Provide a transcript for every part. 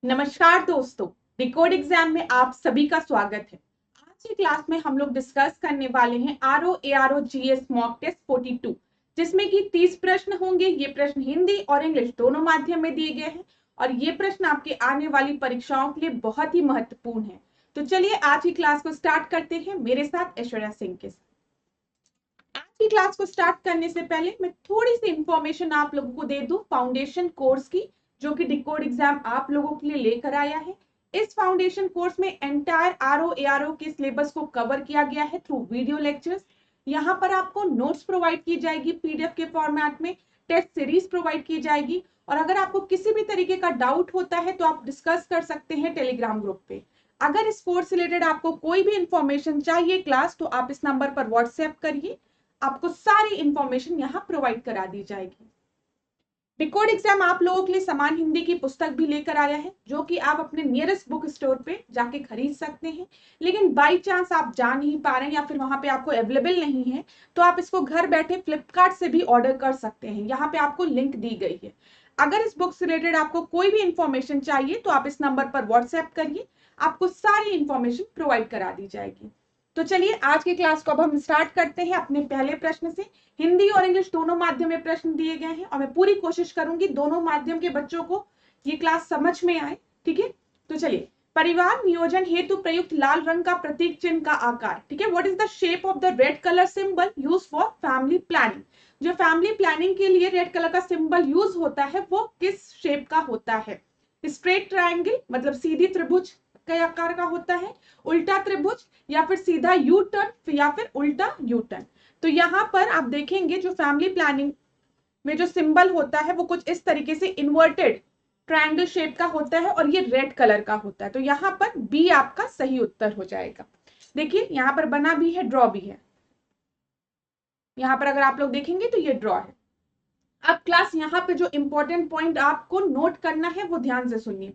नमस्कार दोस्तों, decode exam में आप सभी का स्वागत है। आज की क्लास में हम लोग डिस्कस करने वाले हैं RO ARO GS mock test 42, जिसमें कि 30 प्रश्न होंगे। ये प्रश्न हिंदी और इंग्लिश दोनों माध्यम में दिए गए हैं और ये प्रश्न आपके आने वाली परीक्षाओं के लिए बहुत ही महत्वपूर्ण है। तो चलिए आज की क्लास को स्टार्ट करते हैं मेरे साथ ऐश्वर्या सिंह के साथ। आज की क्लास को स्टार्ट करने से पहले मैं थोड़ी सी इंफॉर्मेशन आप लोगों को दे दूं फाउंडेशन कोर्स की, जो कि डिकोड एग्जाम आप लोगों के लिए लेकर आया है। इस फाउंडेशन कोर्स में एंटायर आरओ एआरओ के सिलेबस को कवर किया गया है थ्रू वीडियो लेक्चर्स। यहाँ पर आपको नोट्स प्रोवाइड की जाएगी पीडीएफ के फॉर्मेट में, टेस्ट सीरीज प्रोवाइड की जाएगी और अगर आपको किसी भी तरीके का डाउट होता है तो आप डिस्कस कर सकते हैं टेलीग्राम ग्रुप पे। अगर इस कोर्स से रिलेटेड आपको कोई भी इंफॉर्मेशन चाहिए क्लास, तो आप इस नंबर पर व्हाट्सएप करिए, आपको सारी इंफॉर्मेशन यहाँ प्रोवाइड करा दी जाएगी। डिकोड एग्जाम आप लोगों के लिए समान हिंदी की पुस्तक भी लेकर आया है, जो कि आप अपने नियरेस्ट बुक स्टोर पे जाके खरीद सकते हैं। लेकिन बाई चांस आप जा नहीं पा रहे हैं या फिर वहां पे आपको अवेलेबल नहीं है, तो आप इसको घर बैठे फ्लिपकार्ट से भी ऑर्डर कर सकते हैं। यहाँ पे आपको लिंक दी गई है। अगर इस बुक से रिलेटेड आपको कोई भी इंफॉर्मेशन चाहिए तो आप इस नंबर पर व्हाट्सएप करिए, आपको सारी इंफॉर्मेशन प्रोवाइड करा दी जाएगी। तो चलिए आज की क्लास को अब हम स्टार्ट करते हैं अपने पहले प्रश्न से। हिंदी और इंग्लिश दोनों माध्यम में प्रश्न दिए गए हैं और मैं पूरी कोशिश करूंगी दोनों माध्यम के बच्चों को ये क्लास समझ में आए। ठीक है, तो चलिए। परिवार नियोजन हेतु प्रयुक्त लाल रंग का प्रतीक चिन्ह का आकार, ठीक है, what is the shape of the red colour symbol use for family planning. जो फैमिली प्लानिंग के लिए रेड कलर का सिंबल यूज होता है वो किस शेप का होता है? स्ट्रेट ट्रायंगल मतलब सीधी त्रिभुज के आकार का होता है, उल्टा त्रिभुज, या फिर सीधा यू टर्न या फिर उल्टा यू टर्न। तो यहाँ पर आप देखेंगे जो फैमिली प्लानिंग में जो सिंबल होता है वो कुछ इस तरीके से इन्वर्टेड ट्रायंगल शेप का होता है और ये रेड कलर का होता है। तो यहाँ पर बी आपका सही उत्तर हो जाएगा। देखिए यहाँ पर बना भी है, ड्रॉ भी है। यहाँ पर अगर आप लोग देखेंगे तो ये ड्रॉ है। अब क्लास यहाँ पे जो इंपॉर्टेंट पॉइंट आपको नोट करना है वो ध्यान से सुनिए।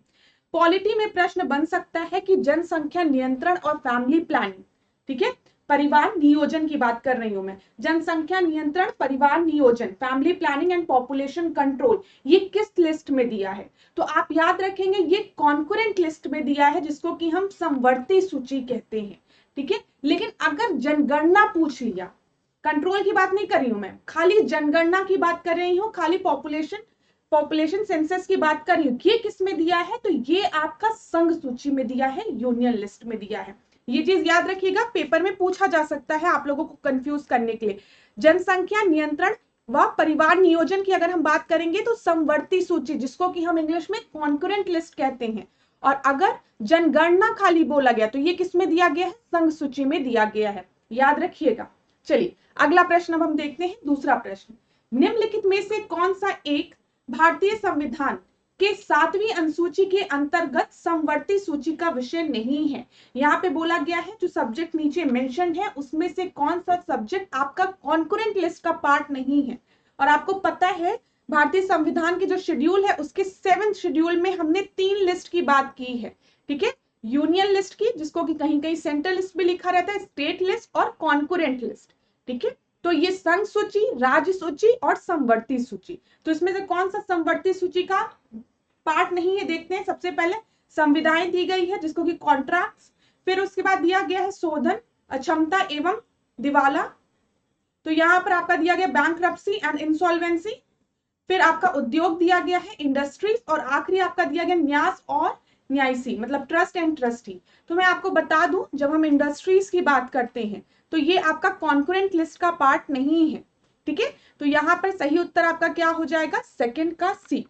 पॉलिटी में प्रश्न बन सकता है कि जनसंख्या नियंत्रण और फैमिली प्लानिंग, ठीक है, परिवार नियोजन की बात कर रही हूं मैं, जनसंख्या नियंत्रण, परिवार नियोजन, family planning and population control, ये किस लिस्ट में दिया है? तो आप याद रखेंगे ये कॉन्करेंट लिस्ट में दिया है, जिसको कि हम समवर्ती सूची कहते हैं। ठीक है, लेकिन अगर जनगणना पूछ लिया, कंट्रोल की बात नहीं कर रही हूं मैं, खाली जनगणना की बात कर रही हूं, खाली पॉपुलेशन सेंसस की बात कर रही हूं, ये किस में दिया है? तो ये आपका संघ सूची में दिया है, यूनियन लिस्ट में दिया है। ये चीज याद रखिएगा, पेपर में पूछा जा सकता है आप लोगों को कंफ्यूज करने के लिए। जनसंख्या नियंत्रण व परिवार नियोजन की अगर हम बात करेंगे तो समवर्ती सूची, जिसको कि हम इंग्लिश में कॉन्करेंट लिस्ट कहते हैं। और अगर जनगणना खाली बोला गया तो ये किस में दिया गया है? संघ सूची में दिया गया है, याद रखिएगा। चलिए अगला प्रश्न अब हम देखते हैं, दूसरा प्रश्न। निम्नलिखित में से कौन सा एक भारतीय संविधान के 7वीं अनुसूची के अंतर्गत समवर्ती सूची का विषय नहीं है? यहाँ पे बोला गया है जो सब्जेक्ट नीचे मेंशन है उसमें से कौन सा सब्जेक्ट आपका कॉन्करेंट लिस्ट का पार्ट नहीं है। और आपको पता है भारतीय संविधान के जो शेड्यूल है उसके 7th शेड्यूल में हमने 3 लिस्ट की बात की है। ठीक है, यूनियन लिस्ट की, जिसको कि कहीं कहीं सेंट्रल लिस्ट भी लिखा रहता है, स्टेट लिस्ट और कॉन्करेंट लिस्ट। ठीक है, तो ये संघ सूची, राज्य सूची और समवर्ती सूची, तो इसमें से कौन सा समवर्ती सूची का पार्ट नहीं है? देखते हैं। सबसे पहले संविधाएं दी गई है, जिसको कि कॉन्ट्रैक्ट्स, फिर उसके बाद दिया गया है शोधन, अक्षमता एवं दिवाला, तो यहां पर आपका दिया गया बैंकरप्सी एंड इंसॉल्वेंसी, फिर आपका उद्योग दिया गया है, इंडस्ट्रीज, और आखिरी आपका दिया गया न्यास और न्यायसी मतलब ट्रस्ट एंड ट्रस्टी। तो मैं आपको बता दूं, जब हम इंडस्ट्रीज की बात करते हैं तो ये आपका कॉन्करेंट लिस्ट का पार्ट नहीं है। ठीक है, तो यहां पर सही उत्तर आपका क्या हो जाएगा? सेकंड का सी।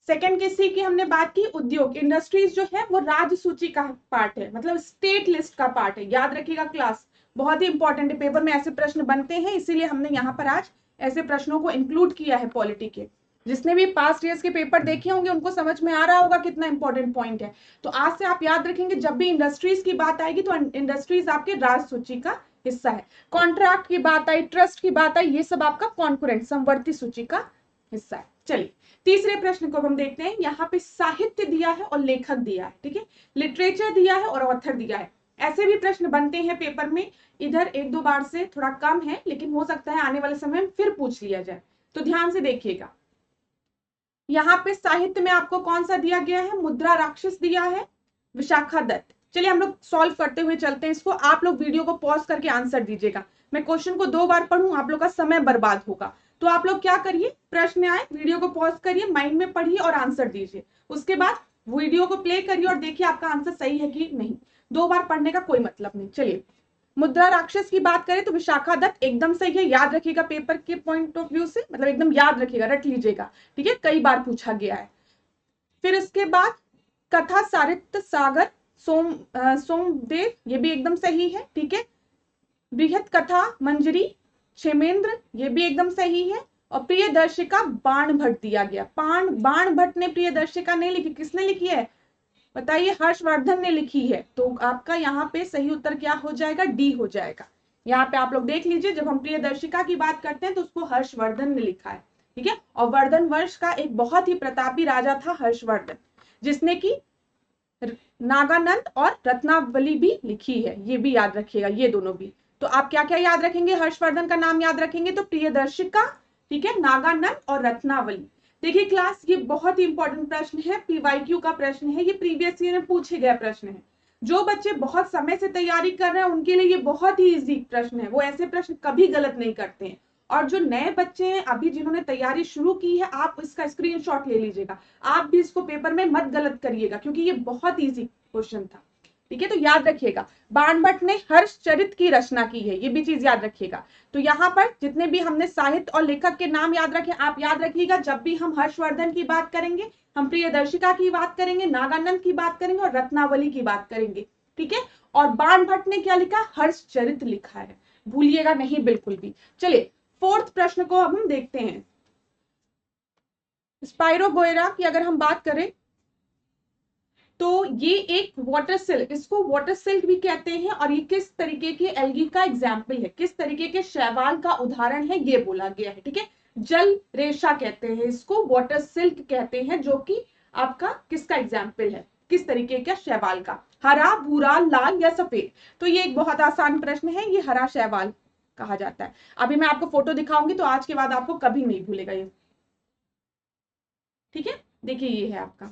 सेकंड के सी की हमने बात की। उद्योग, इंडस्ट्रीज जो है वो राज्य सूची का पार्ट है, मतलब स्टेट लिस्ट का पार्ट है। याद रखिएगा क्लास, बहुत ही इंपॉर्टेंट है, पेपर में ऐसे प्रश्न बनते हैं, इसीलिए हमने यहाँ पर आज ऐसे प्रश्नों को इंक्लूड किया है पॉलिटी के। जिसने भी पास्ट ईयर्स के पेपर देखे होंगे उनको समझ में आ रहा होगा कितना इंपॉर्टेंट पॉइंट है। तो आज से आप याद रखेंगे, जब भी इंडस्ट्रीज की बात आएगी तो इंडस्ट्रीज आपके राज्य सूची का हिस्सा है। कॉन्ट्रैक्ट की बात आई, ट्रस्ट की बात आई, ये सब आपका कॉन्करेंट समवर्ती सूची का हिस्सा है। चलिए तीसरे प्रश्न को हम देखते हैं। यहाँ पे साहित्य दिया है और लेखक दिया है। ठीक है, लिटरेचर दिया है और ऑथर दिया है। ऐसे भी प्रश्न बनते हैं पेपर में, इधर एक दो बार से थोड़ा कम है, लेकिन हो सकता है आने वाले समय में फिर पूछ लिया जाए, तो ध्यान से देखिएगा। यहाँ पे साहित्य में आपको कौन सा दिया गया है, मुद्रा राक्षस दिया है, विशाखा दत्त। चलिए हम लोग सॉल्व करते हुए चलते हैं इसको, आप लोग वीडियो को पॉज करके आंसर दीजिएगा। मैं क्वेश्चन को 2 बार पढ़ूं, आप लोग का समय बर्बाद होगा, तो आप लोग क्या करिए, प्रश्न आए वीडियो को पॉज करिए, माइंड में पढ़िए और आंसर दीजिए। उसके बाद वीडियो को प्ले करिए और देखिए आपका आंसर सही है कि नहीं। 2 बार पढ़ने का कोई मतलब नहीं। चलिए, मुद्रा राक्षस की बात करें तो विशाखा दत्त एकदम सही है, याद रखिएगा पेपर के पॉइंट ऑफ व्यू से, मतलब एकदम याद रखिएगा, रट लीजिएगा, ठीक है, कई बार पूछा गया है। फिर इसके बाद कथा सारित्र सागर सोमदेव, ये भी एकदम सही है, ठीक है। बृहत कथा मंजरी क्षेमेंद्र, ये भी एकदम सही है। और प्रियदर्शिका बाण भट्ट दिया गया, बाण भट्ट ने प्रियदर्शिका नहीं लिखी, किसने लिखी है बताइए, हर्षवर्धन ने लिखी है। तो आपका यहाँ पे सही उत्तर क्या हो जाएगा, डी हो जाएगा। यहाँ पे आप लोग देख लीजिए, जब हम प्रियदर्शिका की बात करते हैं तो उसको हर्षवर्धन ने लिखा है, ठीक है। और वर्धन वंश का एक बहुत ही प्रतापी राजा था हर्षवर्धन, जिसने की नागानंद और रत्नावली भी लिखी है, ये भी याद रखिएगा, ये दोनों भी। तो आप क्या क्या याद रखेंगे, हर्षवर्धन का नाम याद रखेंगे तो प्रियदर्शिका, ठीक है, नागानंद और रत्नावली। देखिए क्लास, ये बहुत ही इंपॉर्टेंट प्रश्न है, पीवाईक्यू का प्रश्न है, ये प्रीवियस ईयर में पूछे गए प्रश्न है। जो बच्चे बहुत समय से तैयारी कर रहे हैं उनके लिए ये बहुत ही इजी प्रश्न है, वो ऐसे प्रश्न कभी गलत नहीं करते हैं। और जो नए बच्चे हैं अभी जिन्होंने तैयारी शुरू की है, आप इसका स्क्रीनशॉट ले लीजिएगा, आप भी इसको पेपर में मत गलत करिएगा क्योंकि ये बहुत इजी क्वेश्चन था, ठीक है। तो याद रखिएगा, बाण भट्ट ने हर्षचरित की रचना की है, ये भी चीज याद रखिएगा। तो यहाँ पर जितने भी हमने साहित्य और लेखक के नाम याद रखे, आप याद रखिएगा, जब भी हम हर्षवर्धन की बात करेंगे, हम प्रियदर्शिका की बात करेंगे, नागानंद की बात करेंगे और रत्नावली की बात करेंगे, ठीक है। और बाण भट्ट ने क्या लिखा, हर्षचरित लिखा है, भूलिएगा नहीं बिल्कुल भी। चलिए 4th प्रश्न को अब हम देखते हैं। स्पाइरोगोयरा की अगर हम बात करें तो ये एक वाटर सिल्क, इसको वाटर सिल्क भी कहते हैं, और ये किस तरीके के एल्गी का एग्जाम्पल है, किस तरीके के शैवाल का उदाहरण है, ये बोला गया है, ठीक है। जल रेशा कहते हैं इसको, वाटर सिल्क कहते हैं, जो कि आपका किसका एग्जाम्पल है, किस तरीके का शैवाल का, हरा भूरा लाल या सफेद। तो ये एक बहुत आसान प्रश्न है, ये हरा शैवाल कहा जाता है। अभी मैं आपको फोटो दिखाऊंगी तो आज के बाद आपको कभी नहीं भूलेगा ये, ठीक है। देखिए ये है आपका,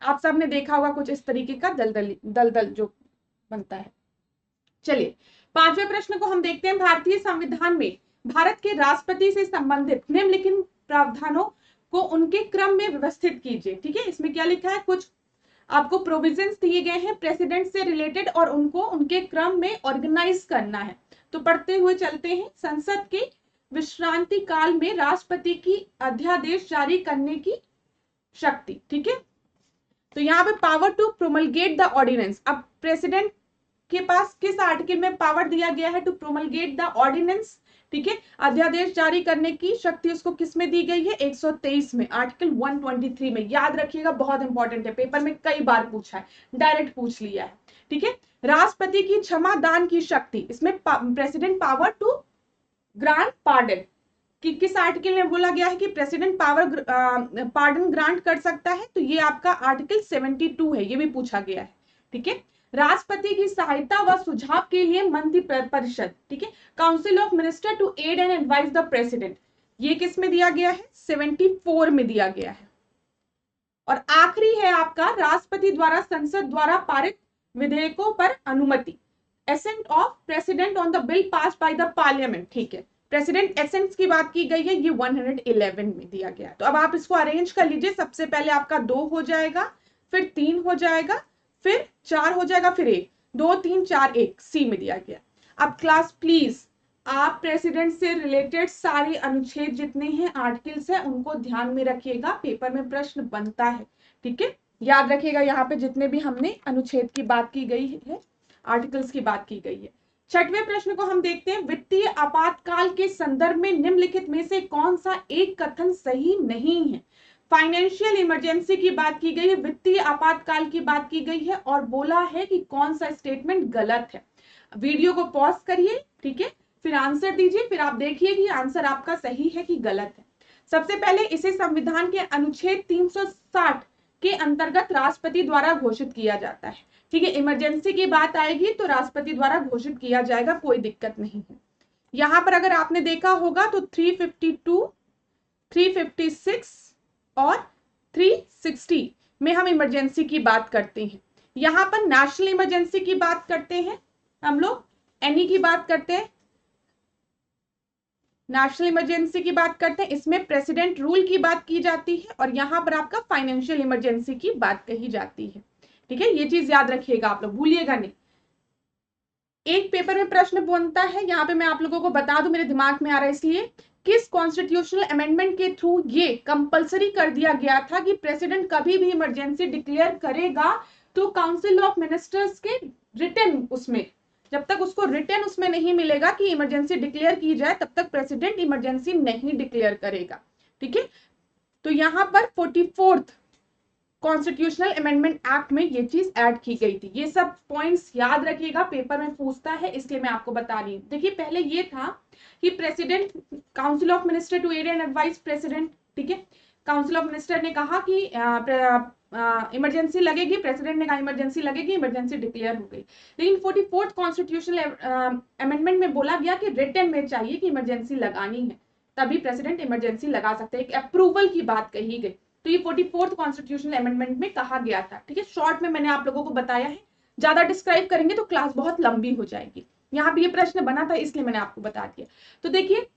आप सबने देखा होगा कुछ इस तरीके का दलदल जो बनता है। चलिए 5वें प्रश्न को हम देखते हैं। भारतीय संविधान में भारत के राष्ट्रपति से संबंधित निम्नलिखित प्रावधानों को उनके क्रम में व्यवस्थित कीजिए, ठीक है। इसमें क्या लिखा है, कुछ आपको प्रोविजंस दिए गए हैं प्रेसिडेंट से रिलेटेड और उनको उनके क्रम में ऑर्गेनाइज करना है। तो पढ़ते हुए चलते हैं। संसद के विश्रांति काल में राष्ट्रपति की अध्यादेश जारी करने की शक्ति, ठीक है। तो यहाँ पे power to promulgate the ordinance, अब प्रेसिडेंट के पास किस आर्टिकल में पावर दिया गया है, टू प्रोमलगेट द ऑर्डिनेंस, ठीक है। अध्यादेश जारी करने की शक्ति उसको किस में दी गई है, 123 में, आर्टिकल 123 में, याद रखिएगा, बहुत इंपॉर्टेंट है, पेपर में कई बार पूछा है, डायरेक्ट पूछ लिया है, ठीक है। राष्ट्रपति की क्षमा दान की शक्ति, इसमें president power to grant pardon, कि किस आर्टिकल में बोला गया है कि प्रेसिडेंट पार्डन ग्रांट कर सकता है, तो ये आपका आर्टिकल 72 है, ये भी पूछा गया है, ठीक है। राष्ट्रपति की सहायता व सुझाव के लिए मंत्री परिषद, ठीक है, council of minister to aid and advice the president, ये किस में दिया गया है, 74 में दिया गया है। और आखिरी है आपका राष्ट्रपति द्वारा संसद द्वारा पारित विधेयकों पर अनुमति, ascent of president on the bill pass by the parliament, ठीक है। प्रेसिडेंट एसेंट्स की बात की गई है, ये 111 में दिया गया है। तो अब आप इसको अरेंज कर लीजिए, सबसे पहले आपका 2 हो जाएगा, फिर 3 हो जाएगा, फिर 4 हो जाएगा, फिर 1, 2 3 4 1 सी में दिया गया। अब क्लास प्लीज आप प्रेसिडेंट से रिलेटेड सारे अनुच्छेद जितने हैं आर्टिकल्स हैं उनको ध्यान में रखिएगा, पेपर में प्रश्न बनता है, ठीक है। याद रखिएगा यहाँ पे जितने भी हमने अनुच्छेद की बात की गई है, आर्टिकल्स की बात की गई है। 6वें प्रश्न को हम देखते हैं। वित्तीय आपातकाल के संदर्भ में निम्नलिखित में से कौन सा एक कथन सही नहीं है। फाइनेंशियल इमरजेंसी की बात की गई है, वित्तीय आपातकाल की बात की गई है, और बोला है कि कौन सा स्टेटमेंट गलत है। वीडियो को पॉज करिए, ठीक है, फिर आंसर दीजिए, फिर आप देखिए कि आंसर आपका सही है कि गलत है। सबसे पहले इसे संविधान के अनुच्छेद 360 के अंतर्गत राष्ट्रपति द्वारा घोषित किया जाता है, ठीक है। इमरजेंसी की बात आएगी तो राष्ट्रपति द्वारा घोषित किया जाएगा, कोई दिक्कत नहीं है। यहां पर अगर आपने देखा होगा तो 352, 356 और 360 में हम इमरजेंसी की बात करते हैं। यहाँ पर नेशनल इमरजेंसी की बात करते हैं हम लोग, एनी की बात करते हैं, नेशनल इमरजेंसी की बात करते हैं, इसमें प्रेसिडेंट रूल की बात की जाती है और यहाँ पर आपका फाइनेंशियल इमरजेंसी की बात कही जाती है। ठीक है, ये चीज याद रखिएगा, आप लोग भूलिएगा नहीं। एक पेपर में प्रश्न बनता है, यहाँ पे मैं आप लोगों को बता दूं, मेरे दिमाग में आ रहा है इसलिए, किस कॉन्स्टिट्यूशनल अमेंडमेंट के थ्रू ये कंपलसरी कर दिया गया था कि प्रेसिडेंट कभी भी इमरजेंसी डिक्लेयर करेगा तो काउंसिल ऑफ मिनिस्टर्स के रिटन उसमें, जब तक उसको रिटन उसमें नहीं मिलेगा कि इमरजेंसी डिक्लेयर की जाए, तब तक प्रेसिडेंट इमरजेंसी नहीं डिक्लेयर करेगा। ठीक है, तो यहाँ पर 44th कॉन्स्टिट्यूशनल अमेंडमेंट एक्ट में ये चीज ऐड की गई थी। ये सब पॉइंट्स याद रखिएगा, पेपर में पूछता है, इसलिए मैं आपको बता रही हूँ। देखिए, पहले ये था कि president, council of minister to aid and advice president, ठीक है, काउंसिल ऑफ मिनिस्टर ने कहा कि इमरजेंसी लगेगी, प्रेसिडेंट ने कहा इमरजेंसी लगेगी, इमरजेंसी डिक्लेयर हो गई। लेकिन 44th कॉन्स्टिट्यूशनल अमेंडमेंट में बोला गया कि रिटन में चाहिए कि इमरजेंसी लगानी है, तभी प्रेसिडेंट इमरजेंसी लगा सकते हैं। एक अप्रूवल की बात कही गई, तो ये 44th कॉन्स्टिट्यूशनल अमेंडमेंट में कहा गया था। ठीक है, शॉर्ट में मैंने आप लोगों को बताया है, ज्यादा डिस्क्राइब करेंगे तो क्लास बहुत लंबी हो जाएगी। यहाँ पे ये प्रश्न बना था इसलिए मैंने आपको बता दिया। तो देखिए,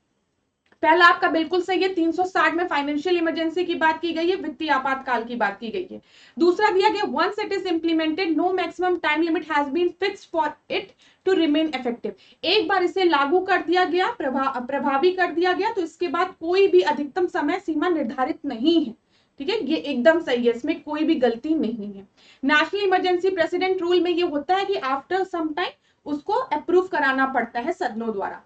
पहला आपका बिल्कुल सही है, 360 में फाइनेंशियल इमरजेंसी की बात की गई है, वित्तीय आपातकाल की बात की गई है। दूसरा दिया गया, once it is implemented no maximum time limit has been fixed for it to remain effective. एक बार इसे लागू कर दिया गया, प्रभावी कर दिया गया, तो इसके बाद कोई भी अधिकतम समय सीमा निर्धारित नहीं है। ठीक है, ये एकदम सही है, इसमें कोई भी गलती नहीं है। नेशनल इमरजेंसी प्रेसिडेंट रूल में ये होता है कि आफ्टर सम टाइम उसको अप्रूव कराना पड़ता है सदनों द्वारा।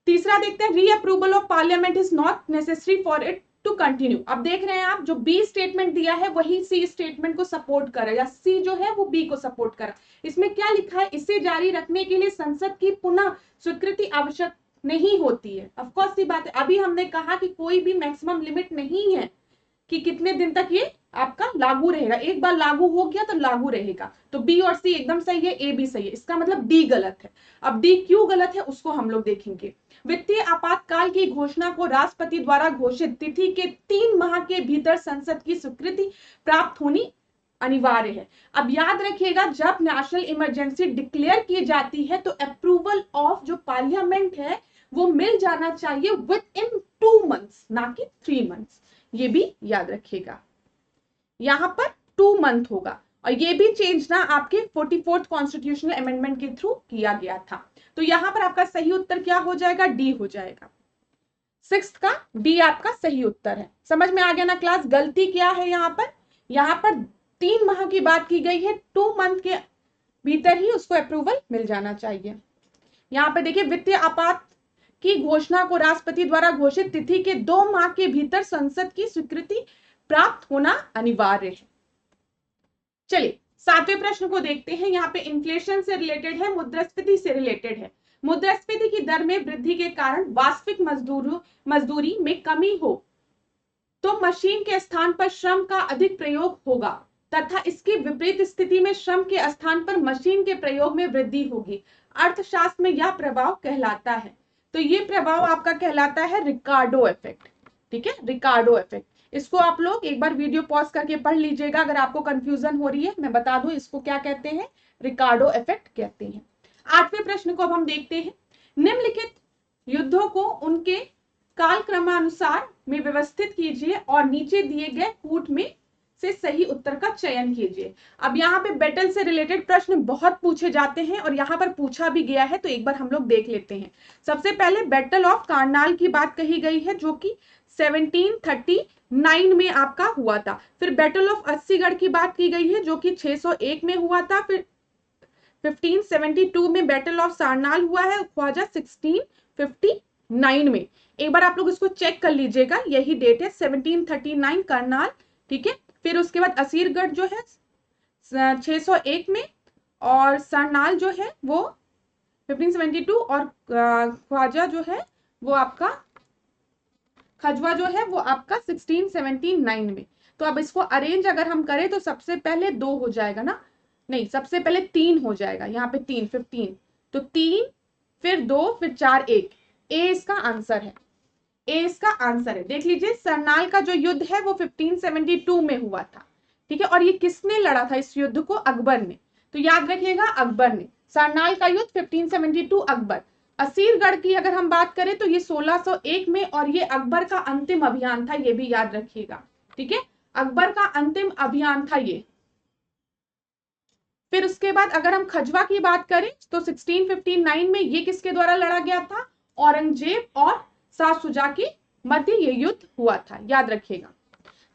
तीसरा देखते हैं, reapproval of parliament is not necessary for it to continue. अब देख रहे हैं आप, जो बी स्टेटमेंट दिया है वही सी स्टेटमेंट को सपोर्ट करे, या सी जो है वो बी को सपोर्ट करा। इसमें क्या लिखा है, इसे जारी रखने के लिए संसद की पुनः स्वीकृति आवश्यक नहीं होती है। ऑफ कोर्स सी बात है, अभी हमने कहा कि कोई भी मैक्सिमम लिमिट नहीं है कि कितने दिन तक ये आपका लागू रहेगा, एक बार लागू हो गया तो लागू रहेगा। तो बी और सी एकदम सही है, ए भी सही है, इसका मतलब डी गलत है। अब डी क्यों गलत है उसको हम लोग देखेंगे। वित्तीय आपातकाल की घोषणा को राष्ट्रपति द्वारा घोषित तिथि के 3 माह के भीतर संसद की स्वीकृति प्राप्त होनी अनिवार्य है। अब याद रखिएगा, जब नेशनल इमरजेंसी डिक्लेयर की जाती है तो अप्रूवल ऑफ जो पार्लियामेंट है वो मिल जाना चाहिए विद इन 2 मंथ्स, ना कि 3 मंथ्स। ये भी याद रखिएगा, यहां पर 2 मंथ होगा। और ये भी चेंज ना आपके 44th कॉन्स्टिट्यूशनल अमेंडमेंट के थ्रू किया गया था। तो यहां पर आपका सही उत्तर क्या हो जाएगा, डी हो जाएगा। 6th का डी आपका सही उत्तर है। समझ में आ गया ना क्लास, गलती क्या है यहाँ पर 3 माह की बात की गई है, 2 मंथ के भीतर ही उसको अप्रूवल मिल जाना चाहिए। यहाँ पे देखिए, वित्तीय आपात की घोषणा को राष्ट्रपति द्वारा घोषित तिथि के 2 माह के भीतर संसद की स्वीकृति प्राप्त होना अनिवार्य है। चलिए 7वें प्रश्न को देखते हैं। यहाँ पे इन्फ्लेशन से रिलेटेड है, मुद्रास्फीति से रिलेटेड है। मुद्रास्फीति की दर में वृद्धि के कारण वास्तविक मजदूरी में कमी हो तो मशीन के स्थान पर श्रम का अधिक प्रयोग होगा, तथा इसकी विपरीत स्थिति में श्रम के स्थान पर मशीन के प्रयोग में वृद्धि होगी। अर्थशास्त्र में यह प्रभाव कहलाता है, तो ये प्रभाव आपका कहलाता है रिकार्डो इफेक्ट। ठीक है, रिकार्डो इफेक्ट। इसको आप लोग एक बार वीडियो पॉज करके पढ़ लीजिएगा अगर आपको कंफ्यूजन हो रही है। मैं बता दूं इसको क्या कहते हैं, रिकार्डो इफेक्ट कहते हैं। 8वें प्रश्न को अब हम देखते हैं। निम्नलिखित युद्धों को उनके कालक्रमानुसार में व्यवस्थित कीजिए और नीचे दिए गए कूट में से सही उत्तर का चयन कीजिए। अब यहाँ पे बैटल से रिलेटेड प्रश्न बहुत पूछे जाते हैं और यहाँ पर पूछा भी गया है, तो एक बार हम लोग देख लेते हैं। सबसे पहले बैटल ऑफ कार्नाल की बात कही गई है, जो कि 1739 में आपका हुआ था। फिर बैटल ऑफ अस्सीगढ़ की बात की गई है, जो कि 601 में हुआ था। फिर 1572 में बैटल ऑफ सारनाल हुआ है, ख्वाजा 1659 में। एक बार आप लोग इसको चेक कर लीजिएगा, यही डेट है 1739 करनाल। ठीक है, फिर उसके बाद असीरगढ़ जो है 601 में, और सरनाल जो है वो 1572, और ख्वाजा जो है वो आपका खजवा जो है वो आपका 1679 में। तो अब इसको अरेंज अगर हम करें तो सबसे पहले 2 हो जाएगा ना, नहीं सबसे पहले 3 हो जाएगा। यहाँ पे 3 15, तो 3 फिर 2 फिर 4 1, ए इसका आंसर है। ए इसका आंसर है। देख लीजिए, सरनाल का जो युद्ध है वो 1572 में हुआ था, ठीक है। और ये किसने लड़ा था इस युद्ध को? अकबर ने। तो याद रखिएगा, अकबर ने। सरनाल का युद्ध 1572 अकबर। असीरगढ़ की अगर हम बात करें तो ये 1601 में, और ये अकबर का अंतिम अभियान था, ये भी याद रखिएगा, ठीक है। अकबर का अंतिम अभियान था ये। फिर उसके बाद अगर हम खजवा की बात करें तो 1659 में ये किसके द्वारा लड़ा गया था? औरंगजेब और शाह सुजा के मध्य ये युद्ध हुआ था, याद रखिएगा,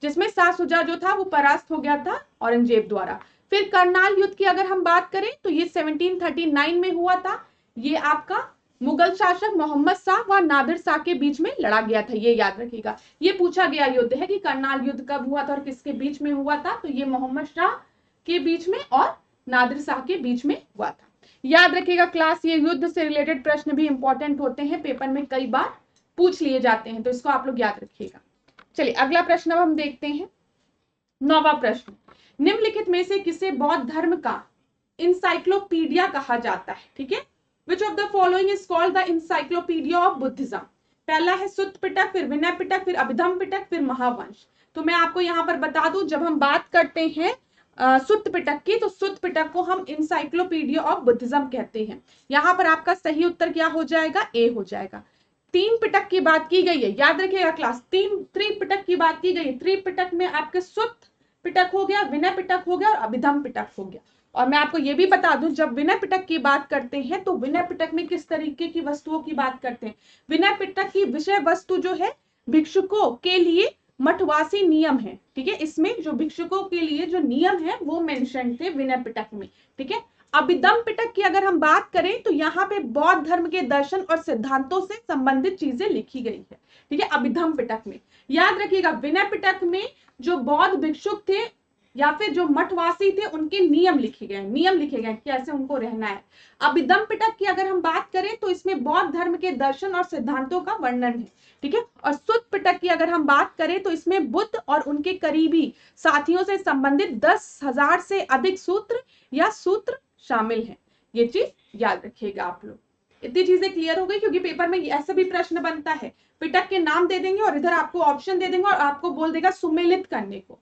जिसमें शाह सुजा जो था वो परास्त हो गया था औरंगजेब द्वारा। फिर करनाल युद्ध की अगर हम बात करें तो ये 1739 में हुआ था। ये आपका मुगल शासक मोहम्मद शाह व नादिर शाह के बीच में लड़ा गया था, ये याद रखिएगा। ये पूछा गया युद्ध है कि करनाल युद्ध कब हुआ था और किसके बीच में हुआ था, तो ये मोहम्मद शाह के बीच में और नादिर शाह के बीच में हुआ था। याद रखिएगा क्लास, ये युद्ध से रिलेटेड प्रश्न भी इंपॉर्टेंट होते हैं, पेपर में कई बार पूछ लिए जाते हैं, तो इसको आप लोग याद रखिएगा। चलिए अगला प्रश्न अब हम देखते हैं। 9वां प्रश्न, निम्नलिखित में से किसे बौद्ध धर्म का इंसाइक्लोपीडिया कहा जाता है? ठीक है। Which of the following is called the encyclopedia of Buddhism? पहला है सुत्त पिटक, फिर विनय पिटक, फिर अभिधम पिटक, फिर महावंश। तो मैं आपको यहाँ पर बता दूं, जब हम बात करते हैं सुत्त पिटक की, तो सुत्त पिटक को हम इंसाइक्लोपीडिया ऑफ बुद्धिज्म कहते हैं। यहाँ पर आपका सही उत्तर क्या हो जाएगा? ए हो जाएगा। 3 पिटक की बात की गई है, याद रखिएगा क्लास, 3 त्रिपिटक की बात की गई है। त्रिपिटक में आपके सुत्त पिटक हो गया, विनय पिटक हो गया और अभिधम पिटक हो गया। और मैं आपको ये भी बता दूं, जब विनय पिटक की बात करते हैं तो विनय पिटक में किस तरीके की वस्तुओं की बात करते हैं? विनय पिटक की विषय वस्तु जो है भिक्षुकों के लिए मठवासी नियम है, ठीक है। इसमें जो भिक्षुकों के लिए जो नियम है वो मेंशन थे विनय पिटक में, ठीक है। अभिधम पिटक की अगर हम बात करें तो यहाँ पे बौद्ध धर्म के दर्शन और सिद्धांतों से संबंधित चीजें लिखी गई है, ठीक है, अभिधम पिटक में। याद रखिएगा, विनय पिटक में जो बौद्ध भिक्षुक थे या फिर जो मठवासी थे उनके नियम लिखे गए कैसे उनको रहना है। अभिधम पिटक की अगर हम बात करें तो इसमें बौद्ध धर्म के दर्शन और सिद्धांतों का वर्णन है, ठीक है। और सुत्त पिटक की अगर हम बात करें तो इसमें बुद्ध और उनके करीबी साथियों से संबंधित 10,000 से अधिक सूत्र या सूत्र शामिल हैं। ये चीज याद रखिएगा आप लोग। इतनी चीजें क्लियर हो गई, क्योंकि पेपर में ऐसा भी प्रश्न बनता है, पिटक के नाम दे देंगे और इधर आपको ऑप्शन दे देंगे और आपको बोल देगा सुमेलित करने को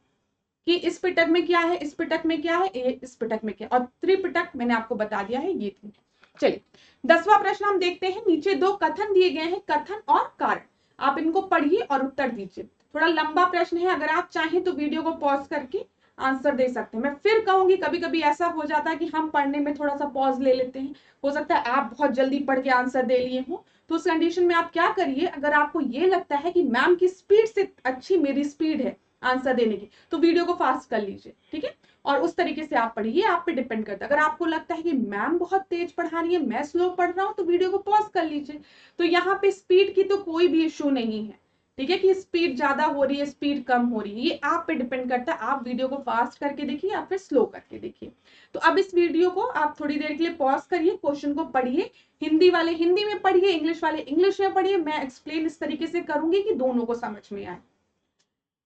कि इस पिटक में क्या है, इस पिटक में क्या है, इस पिटक में क्या है। और त्रिपिटक मैंने आपको बता दिया है, ये थी। चलिए 10वां प्रश्न हम देखते हैं। नीचे 2 कथन दिए गए हैं, कथन और कारण। आप इनको पढ़िए और उत्तर दीजिए। थोड़ा लंबा प्रश्न है, अगर आप चाहें तो वीडियो को पॉज करके आंसर दे सकते हैं। मैं फिर कहूंगी, कभी कभी ऐसा हो जाता है कि हम पढ़ने में थोड़ा सा पॉज ले लेते हैं, हो सकता है आप बहुत जल्दी पढ़ के आंसर दे लिए हो, तो उस कंडीशन में आप क्या करिए, अगर आपको ये लगता है कि मैम की स्पीड से अच्छी मेरी स्पीड है आंसर देने की, तो वीडियो को फास्ट कर लीजिए, ठीक है, और उस तरीके से आप पढ़िए। आप पे डिपेंड करता है। अगर आपको लगता है कि मैम बहुत तेज पढ़ा रही है, मैं स्लो पढ़ रहा हूँ, तो वीडियो को पॉज कर लीजिए। तो यहाँ पे स्पीड की तो कोई भी इश्यू नहीं है, ठीक है, कि स्पीड ज्यादा हो रही है, स्पीड कम हो रही है, ये आप पे डिपेंड करता है। आप वीडियो को फास्ट करके देखिए या फिर स्लो करके देखिए। तो अब इस वीडियो को आप थोड़ी देर के लिए पॉज करिए, क्वेश्चन को पढ़िए, हिंदी वाले हिंदी में पढ़िए, इंग्लिश वाले इंग्लिश में पढ़िए। मैं एक्सप्लेन इस तरीके से करूंगी कि दोनों को समझ में आए।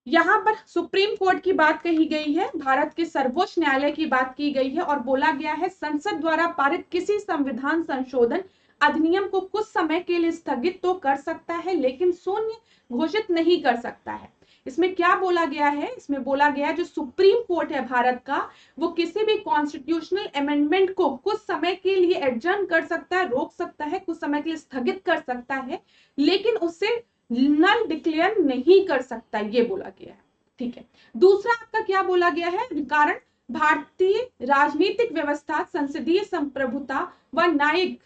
यहाँ पर सुप्रीम कोर्ट की बात कही गई है, भारत के सर्वोच्च न्यायालय की बात की गई है और बोला गया है संसद द्वारा पारित किसी संविधान संशोधन अधिनियम को कुछ समय के लिए स्थगित तो कर सकता है, लेकिन शून्य घोषित नहीं कर सकता है। इसमें क्या बोला गया है? इसमें बोला गया है जो सुप्रीम कोर्ट है भारत का, वो किसी भी कॉन्स्टिट्यूशनल अमेंडमेंट को कुछ समय के लिए एडजर्न कर सकता है, रोक सकता है, कुछ समय के लिए स्थगित कर सकता है, लेकिन उससे नल डिक्लेयर नहीं कर सकता, ये बोला गया है, ठीक है। दूसरा आपका क्या बोला गया है? कारण भारतीय राजनीतिक व्यवस्था संसदीय संप्रभुता व न्यायिक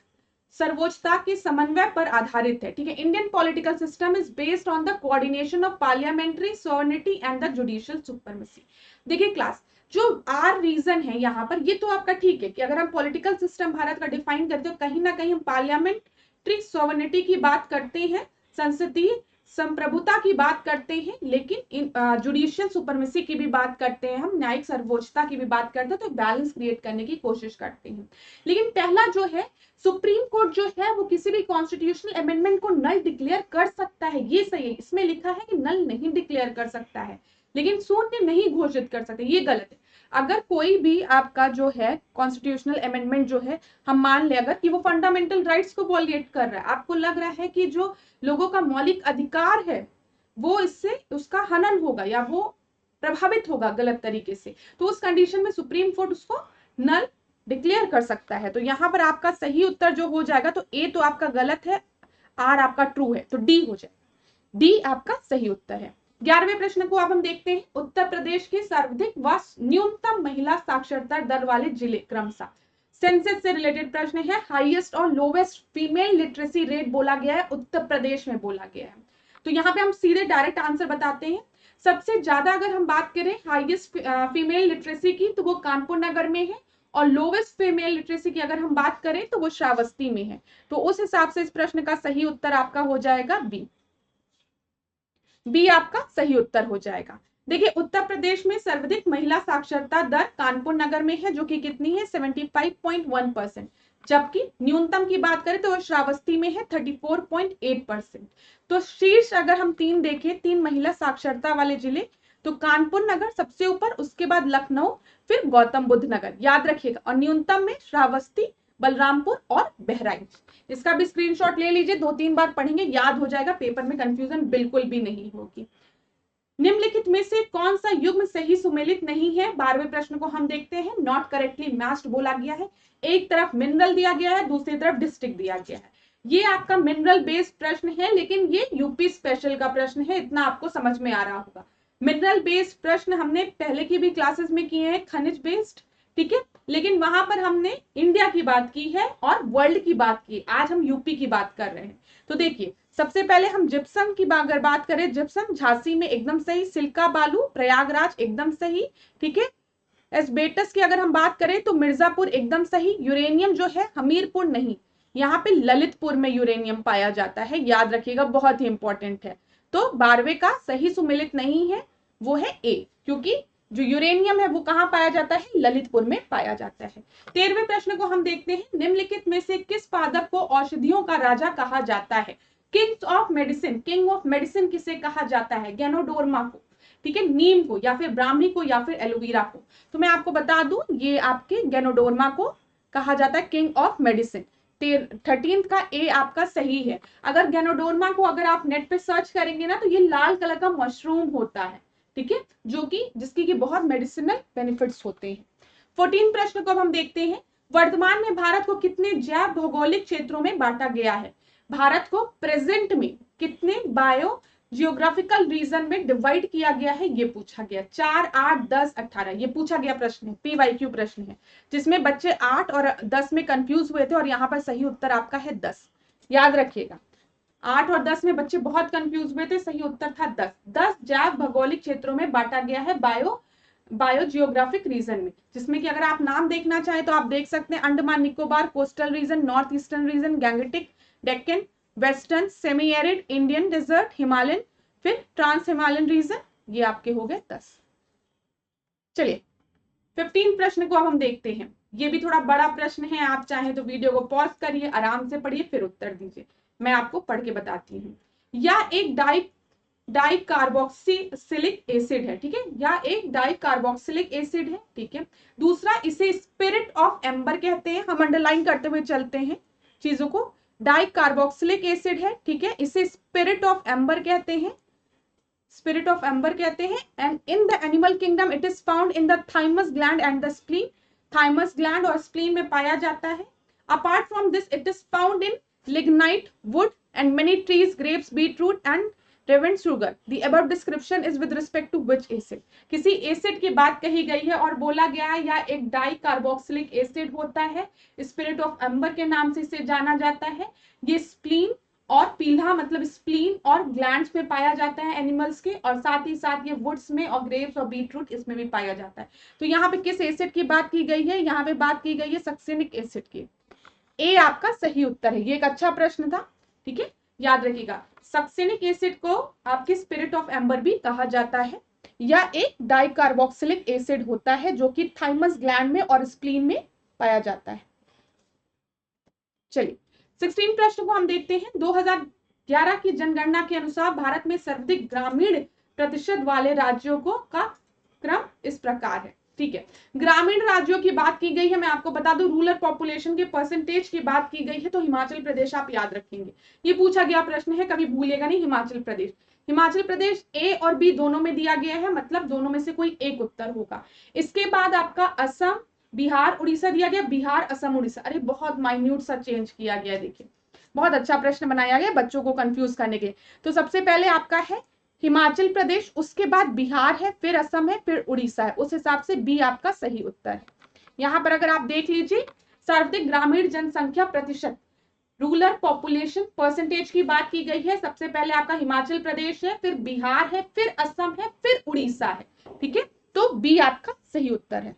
सर्वोच्चता के समन्वय पर आधारित है, ठीक है। Indian political system is based on the coordination of parliamentary sovereignty and the judicial supremacy. देखिए क्लास, जो आर रीजन है यहाँ पर, ये तो आपका ठीक है कि अगर हम पॉलिटिकल सिस्टम भारत का डिफाइन करते हो, कहीं ना कहीं हम पार्लियामेंट्री सॉवरेनिटी की बात करते हैं, संसदीय संप्रभुता की बात करते हैं, लेकिन जुडिशियल सुपरमेसी की भी बात करते हैं, हम न्यायिक सर्वोच्चता की भी बात करते हैं, तो बैलेंस क्रिएट करने की कोशिश करते हैं। लेकिन पहला जो है, सुप्रीम कोर्ट जो है वो किसी भी कॉन्स्टिट्यूशनल अमेंडमेंट को नल डिक्लेयर कर सकता है, ये सही है। इसमें लिखा है कि नल नहीं डिक्लेयर कर सकता है, लेकिन शून्य नहीं घोषित कर सकते, ये गलत है। अगर कोई भी आपका जो है कॉन्स्टिट्यूशनल अमेंडमेंट जो है, हम मान ले अगर कि वो फंडामेंटल राइट्स को वॉलिएट कर रहा है, आपको लग रहा है कि जो लोगों का मौलिक अधिकार है वो इससे उसका हनन होगा या वो प्रभावित होगा गलत तरीके से, तो उस कंडीशन में सुप्रीम कोर्ट उसको नल डिक्लेयर कर सकता है। तो यहाँ पर आपका सही उत्तर जो हो जाएगा, तो ए तो आपका गलत है, आर आपका ट्रू है, तो डी हो जाए, डी आपका सही उत्तर है। 11वें प्रश्न को अब हम देखते हैं। उत्तर प्रदेश के सर्वाधिक व न्यूनतम महिला साक्षरता दर वाले जिले क्रमशः। सेंसस से रिलेटेड प्रश्न है। हाईएस्ट और लोवेस्ट फीमेल लिटरेसी रेट बोला गया है, उत्तर प्रदेश में बोला गया है। तो यहाँ पे हम सीधे डायरेक्ट आंसर बताते हैं। सबसे ज्यादा अगर हम बात करें हाईएस्ट फीमेल लिटरेसी की, तो वो कानपुर नगर में है, और लोवेस्ट फीमेल लिटरेसी की अगर हम बात करें तो वो श्रावस्ती में है। तो उस हिसाब से इस प्रश्न का सही उत्तर आपका हो जाएगा बी, बी आपका सही उत्तर हो जाएगा। देखिए उत्तर प्रदेश में सर्वाधिक महिला साक्षरता दर कानपुर नगर में है, जो कि कितनी है 75.1%, जबकि न्यूनतम की बात करें तो श्रावस्ती में है 34.8%। तो शीर्ष अगर हम तीन देखें, तीन महिला साक्षरता वाले जिले, तो कानपुर नगर सबसे ऊपर, उसके बाद लखनऊ, फिर गौतम बुद्ध नगर, याद रखिएगा। और न्यूनतम में श्रावस्ती, बलरामपुर और बहराइच। इसका भी स्क्रीनशॉट ले लीजिए, 2-3 बार पढ़ेंगे, याद हो जाएगा, पेपर में कंफ्यूजन बिल्कुल भी नहीं होगी। निम्नलिखित में से कौन सा युग्म सही सुमेलित नहीं है? 12वें प्रश्न को हम देखते हैं। नॉट करेक्टली मैच्ड बोला गया है। एक तरफ मिनरल दिया गया है, दूसरी तरफ डिस्ट्रिक्ट दिया गया है। ये आपका मिनरल बेस्ड प्रश्न है, लेकिन ये यूपी स्पेशल का प्रश्न है, इतना आपको समझ में आ रहा होगा। मिनरल बेस्ड प्रश्न हमने पहले की भी क्लासेस में किए हैं, खनिज बेस्ड, ठीक है, लेकिन वहां पर हमने इंडिया की बात की है और वर्ल्ड की बात की। आज हम यूपी की बात कर रहे हैं। तो देखिए सबसे पहले हम जिप्सम की अगर बात करें, जिप्सम झांसी में एकदम सही, सिल्का बालू प्रयागराज एकदम सही, ठीक है। एस्बेस्टस की अगर हम बात करें तो मिर्जापुर एकदम सही। यूरेनियम जो है हमीरपुर नहीं, यहाँ पे ललितपुर में यूरेनियम पाया जाता है, याद रखिएगा, बहुत ही इंपॉर्टेंट है। तो 12वें का सही सुमेलित नहीं है, वो है ए, क्योंकि जो यूरेनियम है वो कहाँ पाया जाता है? ललितपुर में पाया जाता है। 13वें प्रश्न को हम देखते हैं। निम्नलिखित में से किस पादप को औषधियों का राजा कहा जाता है? Kings of medicine, king of medicine किसे कहा जाता है? गैनोडोर्मा को, ठीक है, नीम को, या फिर ब्राह्मी को, या फिर एलोवेरा को। तो मैं आपको बता दूं, ये आपके गैनोडोर्मा को कहा जाता है किंग ऑफ मेडिसिन। 13 का ए आपका सही है। अगर गैनोडोर्मा को अगर आप नेट पे सर्च करेंगे ना, तो ये लाल कलर का मशरूम होता है, ठीक है, जो कि जिसकी की बहुत मेडिसिनल बेनिफिट्स होते हैं। 14 प्रश्न को अब हम देखते हैं। वर्तमान में भारत को कितने जैव भौगोलिक क्षेत्रों में बांटा गया है? भारत को प्रेजेंट में कितने बायो जियोग्राफिकल रीजन में डिवाइड किया गया है? ये पूछा गया। 4, 8, 10, 18, ये पूछा गया प्रश्न है, PYQ प्रश्न है, जिसमें बच्चे 8 और 10 में कंफ्यूज हुए थे, और यहाँ पर सही उत्तर आपका है 10, याद रखिएगा। 8 और 10 में बच्चे बहुत कंफ्यूज हुए थे, सही उत्तर था 10। 10 जैव भौगोलिक क्षेत्रों में बांटा गया है बायो जियोग्राफिक रीजन में, जिसमें कि अगर आप नाम देखना चाहें तो आप देख सकते हैं। Andaman Nicobar, coastal region, north eastern region, Gangetic, Deccan, western, semi arid, Indian desert, Himalayan, फिर ट्रांस हिमालयन रीजन। ये आपके हो गए 10। चलिए 15 प्रश्न को अब हम देखते हैं। ये भी थोड़ा बड़ा प्रश्न है, आप चाहें तो वीडियो को पॉज करिए, आराम से पढ़िए, फिर उत्तर दीजिए। मैं आपको पढ़ के बताती हूँ। या एक डाइकार्बोक्सिलिक एसिड है, ठीक है, या एक डाइकार्बोक्सिलिक एसिड है, ठीक है। दूसरा, इसे स्पिरिट ऑफ एम्बर कहते हैं। हम अंडरलाइन करते हुए चलते हैं चीजों को। डाइकार्बोक्सिलिक एसिड है, ठीक है, इसे स्पिरिट ऑफ एम्बर कहते हैं, स्पिरिट ऑफ एम्बर कहते हैं। And in the animal kingdom it is found in the thymus gland and the spleen, thymus gland और स्प्लीन में पाया जाता है। Apart from this it is found in lignite, wood and many trees, grapes, beetroot and रेवेंट sugar. The above description is with respect to which acid? किसी acid की बात कही गई है और बोला गया है या एक डाइकार्बोक्सिलिक एसिड होता है, स्पिरिट ऑफ एम्बर के नाम से इसे जाना जाता है। ये स्प्लीन और पीला मतलब स्प्लीन और ग्लैंड्स में पाया जाता है एनिमल्स के, और साथ ही साथ ये वुड्स में और ग्रेप्स और बीटरूट इसमें भी पाया जाता है। तो यहाँ पे किस एसिड की बात की गई है? यहाँ पे बात की गई है सक्सिनिक एसिड की। ए आपका सही उत्तर है। ये एक अच्छा प्रश्न था, ठीक है, याद रखिएगा। सक्सिनिक एसिड को आपके स्पिरिट ऑफ एम्बर भी कहा जाता है, या एक डाइकार्बोक्सिलिक एसिड होता है जो कि थाइमस ग्लैंड में और स्प्लीन में पाया जाता है। चलिए 16 प्रश्न को हम देखते हैं। 2011 की जनगणना के अनुसार भारत में सर्वाधिक ग्रामीण प्रतिशत वाले राज्यों को का क्रम इस प्रकार है। ठीक है। ग्रामीण राज्यों की बात की गई है, मैं आपको बता दूं रूरल पॉपुलेशन के परसेंटेज की बात की गई है तो हिमाचल प्रदेश आप याद रखेंगे, ये पूछा गया प्रश्न है, कभी भूलेगा नहीं हिमाचल प्रदेश। हिमाचल प्रदेश ए और बी दोनों में दिया गया है, मतलब दोनों में से कोई एक उत्तर होगा। इसके बाद आपका असम, बिहार, उड़ीसा दिया गया, बिहार, असम, उड़ीसा, अरे बहुत माइन्यूट सा चेंज किया गया, देखिए बहुत अच्छा प्रश्न बनाया गया बच्चों को कंफ्यूज करने के। तो सबसे पहले आपका है हिमाचल प्रदेश, उसके बाद बिहार है, फिर असम है, फिर उड़ीसा है, उस हिसाब से बी आपका सही उत्तर है। यहां पर अगर आप देख लीजिए सर्वाधिक ग्रामीण जनसंख्या प्रतिशत, रूरल पॉपुलेशन परसेंटेज की बात की गई है, सबसे पहले आपका हिमाचल प्रदेश है, फिर बिहार है, फिर असम है, फिर उड़ीसा है, ठीक है, तो बी आपका सही उत्तर है।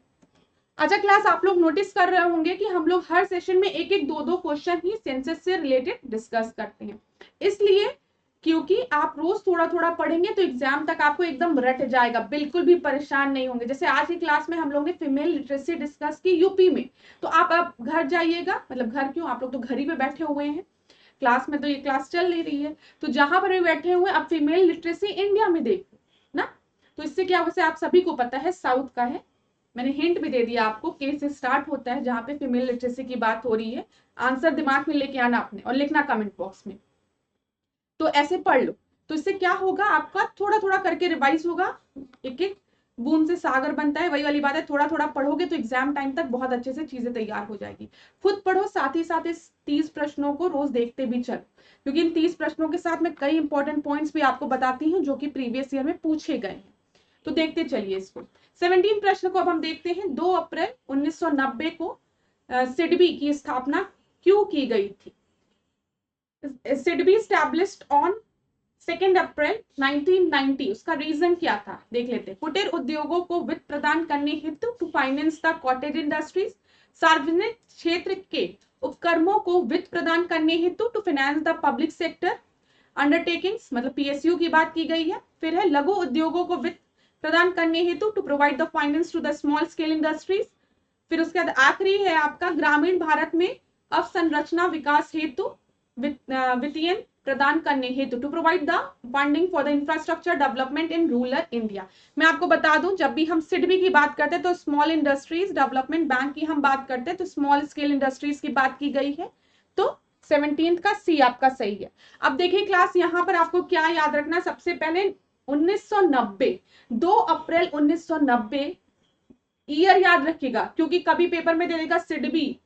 अच्छा क्लास, आप लोग नोटिस कर रहे होंगे कि हम लोग हर सेशन में एक एक दो क्वेश्चन ही सेंसस से रिलेटेड डिस्कस करते हैं, इसलिए क्योंकि आप रोज थोड़ा थोड़ा पढ़ेंगे तो एग्जाम तक आपको एकदम रट जाएगा, बिल्कुल भी परेशान नहीं होंगे। जैसे आज की क्लास में हम लोगों ने फीमेल लिटरेसी डिस्कस की यूपी में, तो आप अब घर जाइएगा, मतलब घर क्यों, आप लोग तो घर ही पे बैठे हुए हैं, क्लास में तो ये क्लास चल नहीं रही है, तो जहां पर भी बैठे हुए आप फीमेल लिटरेसी इंडिया में देखो ना, तो इससे क्या, वैसे आप सभी को पता है साउथ का है, मैंने हिंट भी दे दिया आपको, के से स्टार्ट होता है, जहां पे फीमेल लिटरेसी की बात हो रही है। आंसर दिमाग में लेके आना आपने और लिखना कमेंट बॉक्स में, तो ऐसे पढ़ लो, तो इससे क्या होगा, आपका थोड़ा थोड़ा करके रिवाइज होगा, एक एक बूंद से सागर बनता है, वही वाली बात है, थोड़ा थोड़ा पढ़ोगे तो एग्जाम टाइम तक बहुत अच्छे से चीजें तैयार हो जाएगी। खुद पढ़ो, साथ ही साथ इस 30 प्रश्नों को रोज देखते भी चलो, क्योंकि इन 30 प्रश्नों के साथ मैं कई इंपॉर्टेंट पॉइंट्स भी आपको बताती हूँ जो कि प्रीवियस ईयर में पूछे गए हैं, तो देखते चलिए इसको। 17 प्रश्न को अब हम देखते हैं। 2 अप्रैल 1990 को सिडबी की स्थापना क्यों की गई थी? सिडबी स्टैब्लिश्ड ऑन 2 अप्रैल 1990, उसका रीजन क्या था देख लेते हैं। कुटीर उद्योगों को वित्त प्रदान करने हेतु to finance the cottage industries, सार्वजनिक क्षेत्र के उपक्रमों को वित्त प्रदान करने हेतु to finance the public sector undertakings, मतलब पीएसयू की बात की गई है। फिर है लघु उद्योगों को वित्त प्रदान करने हेतु to provide the finance to the small scale industries. फिर उसके बाद आखिरी है आपका ग्रामीण भारत में अवसंरचना विकास हेतु वित्तीय प्रदान करने हेतु to provide the funding for the infrastructure development in rural India. मैं आपको बता दूं, जब भी हम सिडबी की बात करते हैं तो स्मॉल इंडस्ट्रीज डेवलपमेंट बैंक की हम बात करते हैं, तो स्मॉल स्केल इंडस्ट्रीज की बात की गई है, तो 17 का सी आपका सही है। अब देखिए क्लास, यहां पर आपको क्या याद रखना, सबसे पहले 1990, 2 अप्रैल 1990 ईयर याद रखिएगा, क्योंकि कभी पेपर में दे देगा सिडबी,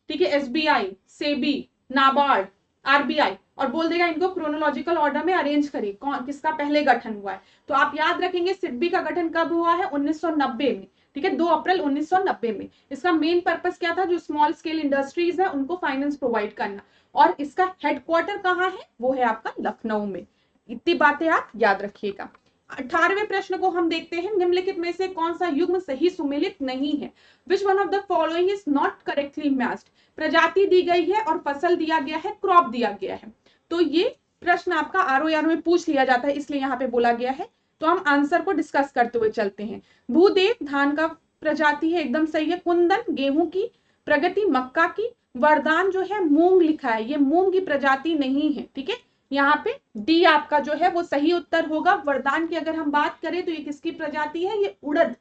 ठीक है, एसबीआई, सेबी, नाबार्ड, आरबीआई, और बोल देगा इनको क्रोनोलॉजिकल ऑर्डर में अरेंज करिए, कौन किसका पहले गठन हुआ है, तो आप याद रखेंगे सिडबी का गठन कब हुआ है, 1990 में, ठीक है, 2 अप्रैल 1990 में। इसका मेन पर्पस क्या था, जो स्मॉल स्केल इंडस्ट्रीज है उनको फाइनेंस प्रोवाइड करना, और इसका हेडक्वार्टर कहाँ है, वो है आपका लखनऊ में। इतनी बातें आप याद रखिएगा। 18वें प्रश्न को हम देखते हैं। निम्नलिखित में से कौन सा युग्म सही सुमेलित नहीं है? Which one of the following is not correctly matched? प्रजाति दी गई है और फसल दिया गया है, क्रॉप दिया गया है, तो ये प्रश्न आपका आरओ में पूछ लिया जाता है, इसलिए यहाँ पे बोला गया है। तो हम आंसर को डिस्कस करते हुए चलते हैं। भूदेव धान का प्रजाति है, एकदम सही है। कुंदन गेहूं की, प्रगति मक्का की, वरदान जो है मूंग लिखा है, ये मूंग की प्रजाति नहीं है, ठीक है, यहाँ पे डी आपका जो है वो सही उत्तर होगा। वरदान की अगर हम बात करें तो ये किसकी प्रजाति है, ये उड़द,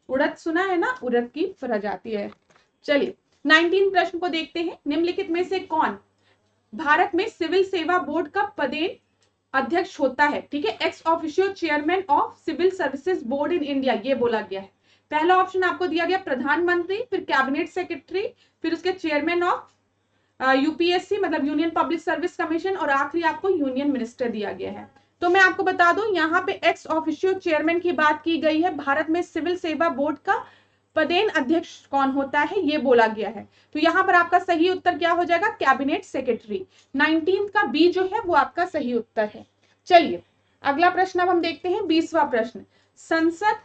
उड़द सुना है ना, उड़द की प्रजाति है। चलिए 19 प्रश्न को देखते हैं। निम्नलिखित में से कौन भारत में सिविल सेवा बोर्ड का पदेन अध्यक्ष होता है? ठीक है, ex officio chairman of civil services board in India, ये बोला गया है। पहला ऑप्शन आपको दिया गया प्रधानमंत्री, फिर कैबिनेट सेक्रेटरी, फिर उसके चेयरमैन ऑफ यूपीएससी मतलब यूनियन पब्लिक सर्विस कमीशन, और आखिरी आपको यूनियन मिनिस्टर दिया गया है। तो मैं आपको बता दूं, यहाँ पे एक्स ऑफिशियो चेयरमैन की बात की गई है। भारत में सिविल सेवा बोर्ड का पदेन अध्यक्ष कौन होता है, ये बोला गया है। तो यहाँ पर आपका सही उत्तर क्या हो जाएगा, कैबिनेट सेक्रेटरी। 19 का बी जो है वो आपका सही उत्तर है। चलिए अगला प्रश्न अब हम देखते हैं, 20वां प्रश्न। संसद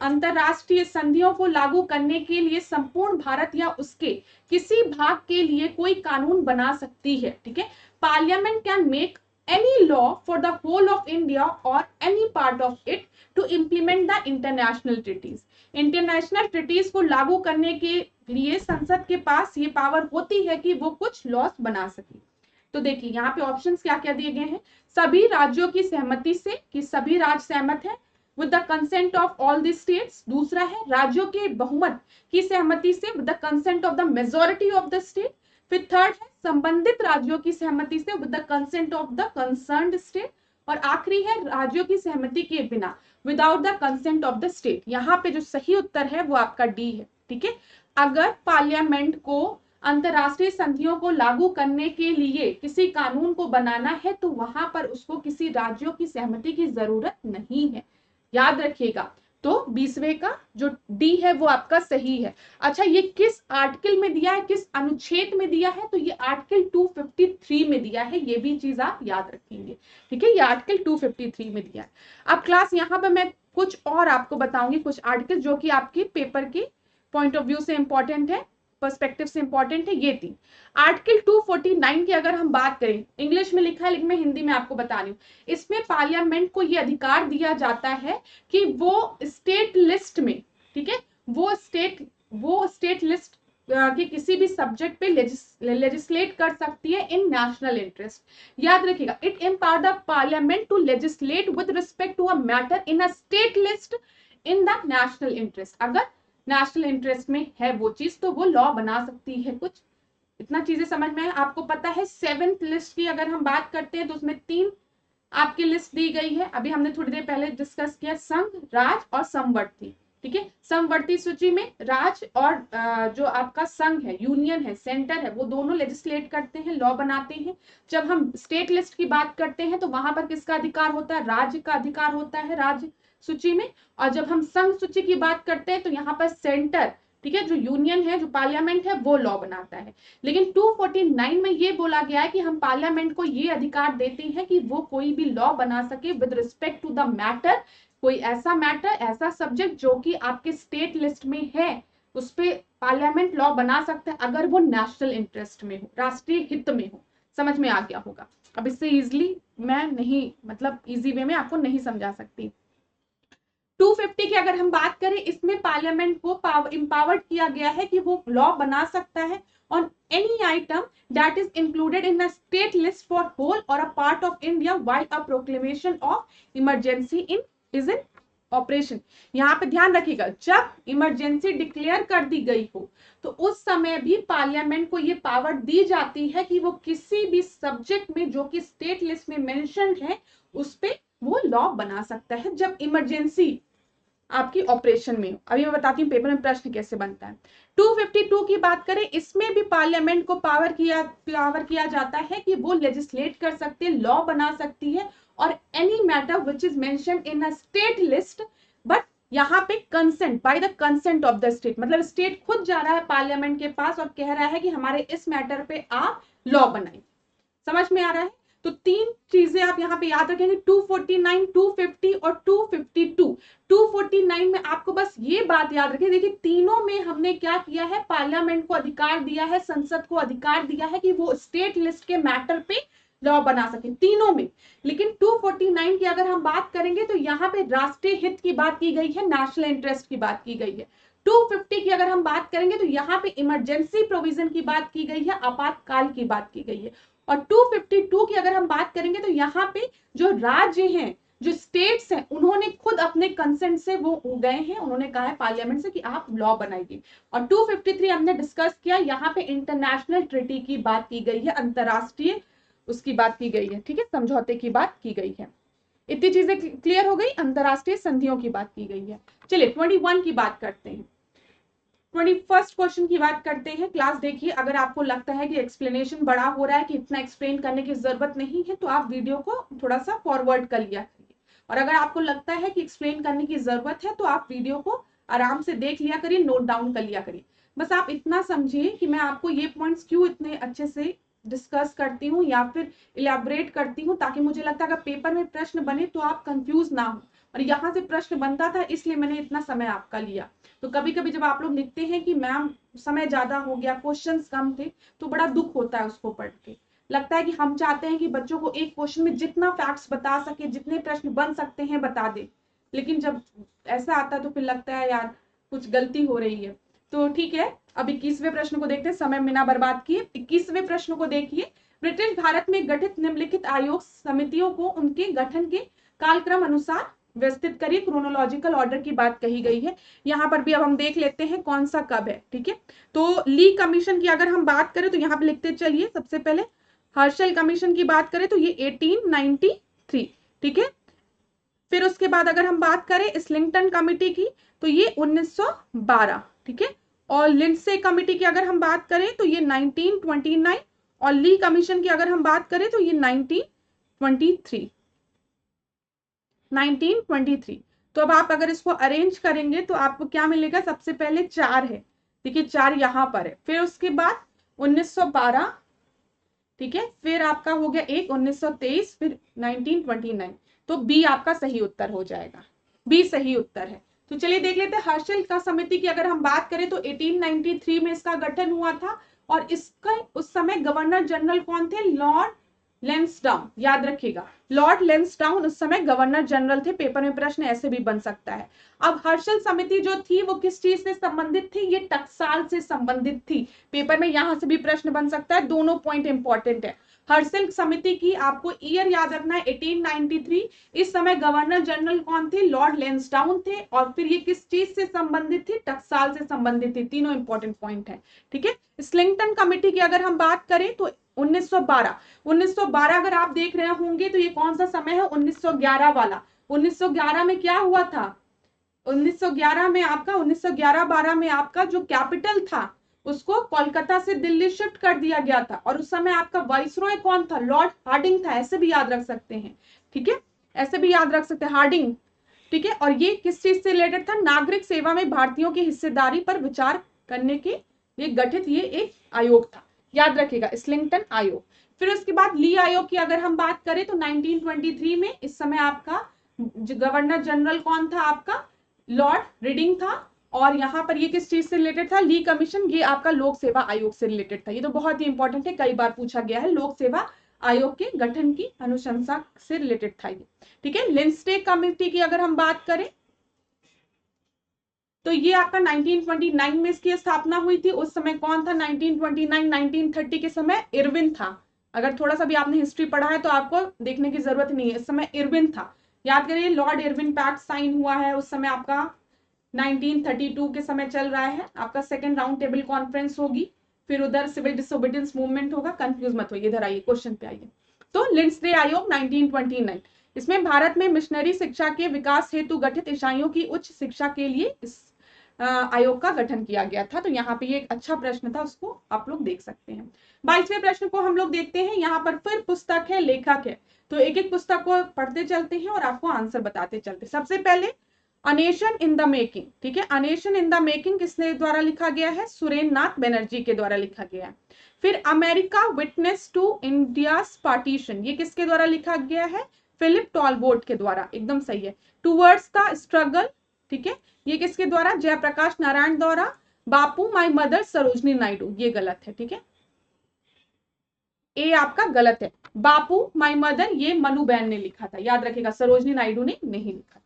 अंतरराष्ट्रीय संधियों को लागू करने के लिए संपूर्ण भारत या उसके किसी भाग के लिए कोई कानून बना सकती है, ठीक है। Parliament can make any law for the whole of India और any part of it to implement the international treaties. International treaties को लागू करने के लिए संसद के पास ये पावर होती है कि वो कुछ लॉस बना सके। तो देखिए यहाँ पे ऑप्शंस क्या क्या दिए गए हैं। सभी राज्यों की सहमति से, कि सभी राज्य सहमत है, with the consent of all the states. दूसरा है राज्यों के बहुमत की सहमति से with the consent of the majority of the state. फिर थर्ड है संबंधित राज्यों की सहमति से with the consent of the concerned state. और आखिरी है राज्यों की सहमति के बिना without the consent of the state. यहाँ पे जो सही उत्तर है वो आपका डी है। ठीक है, अगर पार्लियामेंट को अंतरराष्ट्रीय संधियों को लागू करने के लिए किसी कानून को बनाना है तो वहां पर उसको किसी राज्यों की सहमति की जरूरत नहीं है, याद रखिएगा। तो 20वें का जो डी है वो आपका सही है। अच्छा, ये किस आर्टिकल में दिया है, किस अनुच्छेद में दिया है, तो ये आर्टिकल 253 में दिया है, ये भी चीज आप याद रखेंगे। ठीक है, ये आर्टिकल 253 में दिया है। अब क्लास यहाँ पे मैं कुछ और आपको बताऊंगी, कुछ आर्टिकल जो कि आपके पेपर के पॉइंट ऑफ व्यू से इंपॉर्टेंट है, पर्सपेक्टिव से इंपॉर्टेंट है। ये तीन आर्टिकल 249 की अगर हम बात करें, इंग्लिश में लिखा है लेकिन मैं हिंदी में आपको बता रही हूँ। इसमें पार्लियामेंट को ये अधिकार दिया जाता है कि वो स्टेट लिस्ट में, ठीक है, वो स्टेट लिस्ट के किसी भी सब्जेक्ट पे लेजिस्लेट कर सकती है इन नेशनल इंटरेस्ट। याद रखिएगा, it empower the parliament to legislate with respect to a matter in a state list in the national interest. अगर नेशनल इंटरेस्ट में है वो चीज तो वो लॉ बना सकती है। कुछ इतना चीजें समझ में है, आपको पता है 7th लिस्ट की अगर हम बात करते हैं तो उसमें 3 आपकी लिस्ट दी गई है। अभी हमने थोड़ी देर पहले डिस्कस किया, संघ, राज और समवर्ती। ठीक है, समवर्ती सूची में राज और जो आपका संघ है, यूनियन है, सेंटर है, वो दोनों लेजिस्लेट करते हैं, लॉ बनाते हैं। जब हम स्टेट लिस्ट की बात करते हैं तो वहां पर किसका अधिकार होता है, राज्य का अधिकार होता है राज्य सूची में। और जब हम संघ सूची की बात करते हैं तो यहाँ पर सेंटर, ठीक है, जो यूनियन है, जो पार्लियामेंट है, वो लॉ बनाता है। लेकिन 249 में ये बोला गया है कि हम पार्लियामेंट को ये अधिकार देते हैं कि वो कोई भी लॉ बना सके with respect to the matter. कोई ऐसा मैटर, ऐसा सब्जेक्ट जो कि आपके स्टेट लिस्ट में है, उस पर पार्लियामेंट लॉ बना सकता है अगर वो नेशनल इंटरेस्ट में हो, राष्ट्रीय हित में हो। समझ में आ गया होगा। अब इससे इजिली मैं नहीं, मतलब इजी वे में आपको नहीं समझा सकती। 250 की अगर हम बात करें, इसमें पार्लियामेंट को एम्पावर्ड किया गया है कि वो लॉ बना सकता है on any item that is included in a state list for whole और a part of India while a proclamation of emergency is in operation. यहाँ पे ध्यान रखिएगा, जब इमरजेंसी डिक्लेयर कर दी गई हो तो उस समय भी पार्लियामेंट को ये पावर दी जाती है कि वो किसी भी सब्जेक्ट में जो कि स्टेट लिस्ट में मेंशन है उस पे वो लॉ बना सकता है जब इमरजेंसी आपकी ऑपरेशन में। अभी मैं बताती हूँ पेपर में प्रश्न कैसे बनता है। 252 की बात करें, इसमें भी पार्लियामेंट को पावर किया जाता है कि वो लेजिस्लेट कर सकते हैं, लॉ बना सकती है और any matter which is mentioned in a state list, but यहाँ पे consent, by the consent of the state, मतलब स्टेट खुद जा रहा है पार्लियामेंट के पास और कह रहा है कि हमारे इस मैटर पे आप लॉ बनाइए। समझ में आ रहा है? तो 3 चीजें आप यहाँ पे याद रखेंगे, 249, 250 और 252। 249 में आपको बस ये बात याद रखें, देखिए तीनों में हमने क्या किया है, पार्लियामेंट को अधिकार दिया है, संसद को अधिकार दिया है कि वो स्टेट लिस्ट के मैटर पे लॉ बना सके, तीनों में। लेकिन 249 की अगर हम बात करेंगे तो यहाँ पे राष्ट्रीय हित की बात की गई है, नेशनल इंटरेस्ट की बात की गई है। 250 की अगर हम बात करेंगे तो यहाँ पे इमरजेंसी प्रोविजन की बात की गई है, आपातकाल की बात की गई है। और 252 की अगर हम बात करेंगे तो यहाँ पे जो राज्य हैं, जो स्टेट्स हैं, उन्होंने खुद अपने कंसेंट से वो गए हैं, उन्होंने कहा है पार्लियामेंट से कि आप लॉ बनाइए। और 253 हमने डिस्कस किया, यहाँ पे इंटरनेशनल ट्रीटी की बात की गई है, अंतरराष्ट्रीय उसकी बात की गई है, ठीक है, समझौते की बात की गई है। इतनी चीजें क्लियर हो गई, अंतरराष्ट्रीय संधियों की बात की गई है। चलिए 21 की बात करते हैं। 21st क्वेश्चन की बात करते हैं। क्लास देखिए, अगर आपको लगता है कि एक्सप्लेनेशन बड़ा हो रहा है, कि इतना एक्सप्लेन करने की जरूरत नहीं है, तो आप वीडियो को थोड़ा सा फॉरवर्ड कर लिया करिए। और अगर आपको लगता है कि एक्सप्लेन करने की जरूरत है तो आप वीडियो को आराम से देख लिया करिए, नोट डाउन कर लिया करिए। बस आप इतना समझिए कि मैं आपको ये पॉइंट्स क्यों इतने अच्छे से डिस्कस करती हूँ या फिर इलेबोरेट करती हूँ, ताकि मुझे लगता है अगर पेपर में प्रश्न बने तो आप कंफ्यूज ना हो। और यहाँ से प्रश्न बनता था इसलिए मैंने इतना समय आपका लिया। तो कभी कभी जब आप लोग लिखते हैं कि मैम समय ज्यादा हो गया, क्वेश्चंस कम थे, तो बड़ा दुख होता है उसको पढ़ के। लगता है कि हम चाहते हैं कि बच्चों को एक क्वेश्चन में जितना फैक्ट्स बता सके, जितने प्रश्न बन सकते हैं बता दे, लेकिन जब ऐसा आता है तो फिर लगता है यार कुछ गलती हो रही है। तो ठीक है, अब 21वें प्रश्न को देखते हैं, समय बिना बर्बाद किए। 21वें प्रश्न को देखिए, ब्रिटिश भारत में गठित निम्नलिखित आयोग समितियों को उनके गठन के कालक्रम अनुसार व्यवस्थित करिए, क्रोनोलॉजिकल ऑर्डर की बात कही गई है। यहाँ पर भी अब हम देख लेते हैं कौन सा कब है। ठीक है, तो ली कमीशन की अगर हम बात करें तो यहाँ पे लिखते चलिए। सबसे पहले हर्शल कमीशन की बात करें तो ये 1893। ठीक है, फिर उसके बाद अगर हम बात करें इस्लिंगटन कमिटी की तो ये 1912। ठीक है, और लिंडसे कमिटी की अगर हम बात करें तो ये 1929, और ली कमीशन की अगर हम बात करें तो ये 1923। तो अब आप अगर इसको अरेंज करेंगे तो आपको क्या मिलेगा, सबसे पहले 4 है। ठीक है, 4 यहां पर है, फिर उसके बाद 1912। ठीक है, फिर आपका हो गया एक 1923, फिर 1929। तो बी आपका सही उत्तर हो जाएगा, बी सही उत्तर है। तो चलिए देख लेते हैं हर्शल का समिति की अगर हम बात करें तो 1893 में इसका गठन हुआ था, और इसका उस समय गवर्नर जनरल कौन थे, लॉर्ड लेंसडाउन। याद रखिएगा, लॉर्ड लेंसडाउन उस समय गवर्नर जनरल थे। पेपर में प्रश्न ऐसे भी बन सकता है। अब हर्शल समिति जो थी वो किस चीज से संबंधित थी, ये टकसाल से संबंधित थी। पेपर में यहां से भी प्रश्न बन सकता है, दोनों पॉइंट इंपॉर्टेंट है। हर्शल समिति की आपको ईयर याद रखना है 1893। इस समय गवर्नर जनरल कौन थे, लॉर्ड लेंसडाउन थे, और फिर ये किस चीज से संबंधित थी, टकसाल से संबंधित थी। तीनों इंपॉर्टेंट पॉइंट है। ठीक है, इस्लिंगटन कमेटी की अगर हम बात करें तो 1912 अगर आप देख रहे होंगे तो ये कौन सा समय है, 1911 वाला। 1911 में क्या हुआ था, 1911 में आपका 1911-12 में आपका जो कैपिटल था उसको कोलकाता से दिल्ली शिफ्ट कर दिया गया था, और उस समय आपका वाइसरॉय कौन था, लॉर्ड हार्डिंग था। ऐसे भी याद रख सकते हैं। ठीक है, ऐसे भी याद रख सकते हैं, हार्डिंग। ठीक है, और ये किस चीज से रिलेटेड था, नागरिक सेवा में भारतीयों की हिस्सेदारी पर विचार करने के लिए गठित ये एक आयोग था। याद रखिएगा, इस्लिंगटन आयोग। फिर उसके बाद ली आयोग की अगर हम बात करें तो 1923 में इस समय आपका गवर्नर जनरल कौन था, आपका लॉर्ड रीडिंग था। और यहाँ पर ये किस चीज से रिलेटेड था, ली कमीशन, ये आपका लोक सेवा आयोग से रिलेटेड था। ये तो बहुत ही इंपॉर्टेंट है, कई बार पूछा गया है, लोक सेवा आयोग के गठन की अनुशंसा से रिलेटेड था ये। ठीक है, लिंडसे कमेटी की अगर हम बात करें तो ये आपका 1929 में इसकी स्थापना हुई थी। उस समय कौन था, 1929-1930 के समय इरविन था। अगर थोड़ा सा भी आपने हिस्ट्री पढ़ा है तो आपको देखने की जरूरत नहीं है, इस समय इरविन था। याद करिए, लॉर्ड इरविन पैक्ट साइन हुआ है उस समय आपका 1932 के समय चल रहा है आपका सेकेंड राउंड टेबल कॉन्फ्रेंस होगी, फिर उधर सिविल डिसोबीडियंस मूवमेंट होगा। कंफ्यूज मत होइए, इधर आइए, क्वेश्चन पे आइए। तो लिंडसे आयोग 1929, इसमें भारत में मिशनरी शिक्षा के विकास हेतु गठित ईसाइयों की उच्च शिक्षा के लिए इस आयोग का गठन किया गया था। तो यहाँ पे ये एक अच्छा प्रश्न था, उसको आप लोग देख सकते हैं। 22वें प्रश्न को हम लोग देखते हैं। यहाँ पर फिर पुस्तक है, लेखक है, तो एक एक पुस्तक को पढ़ते चलते हैं और आपको आंसर बताते चलते। सबसे पहले a nation in the making. ठीक है, a nation in the making किसने द्वारा लिखा गया है, सुरेंद्र नाथ बनर्जी के द्वारा लिखा गया है। फिर America witness to India's partition, ये किसके द्वारा लिखा गया है, फिलिप टॉलबोट के द्वारा। एकदम सही है। टूवर्ड्स द स्ट्रगल, ठीक है, ये किसके द्वारा, जयप्रकाश नारायण द्वारा। बापू माय मदर सरोजनी नायडू, ये गलत है। ठीक है, ए आपका गलत है। बापू माय मदर ये मनुबेन ने लिखा था, याद रखिएगा, सरोजनी नायडू ने नहीं लिखा।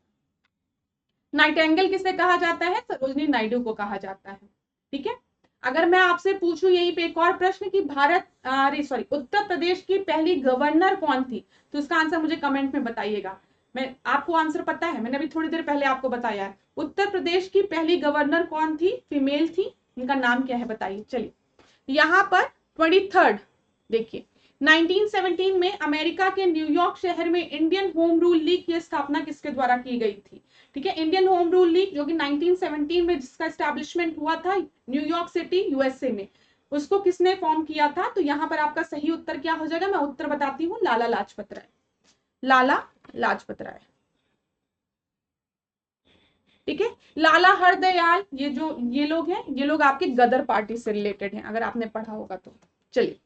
नाइटेंगल किसे कहा जाता है, सरोजनी नायडू को कहा जाता है। ठीक है, अगर मैं आपसे पूछूं यहीं पे एक और प्रश्न कि उत्तर प्रदेश की पहली गवर्नर कौन थी, तो इसका आंसर मुझे कमेंट में बताइएगा। मैं आपको आंसर पता है, मैंने अभी थोड़ी देर पहले आपको बताया है। उत्तर प्रदेश की पहली गवर्नर कौन थी, फीमेल थी, इनका नाम क्या है बताइए। चलिए, यहाँ पर 23rd देखिए, 1917 में अमेरिका के न्यूयॉर्क शहर में इंडियन होम रूल लीग की स्थापना किसके द्वारा की गई थी। ठीक है, इंडियन होम रूल लीग जो कि 1917 में जिसका एस्टैब्लिशमेंट हुआ था न्यूयॉर्क सिटी यूएसए में, उसको किसने फॉर्म किया था। तो यहाँ पर आपका सही उत्तर क्या हो जाएगा, मैं उत्तर बताती हूँ, लाला लाजपत राय। लाला लाजपत राय। ठीक है, लाला हरदयाल, ये लोग हैं, ये लोग आपके गदर पार्टी से रिलेटेड हैं, अगर आपने पढ़ा होगा तो। चलिए,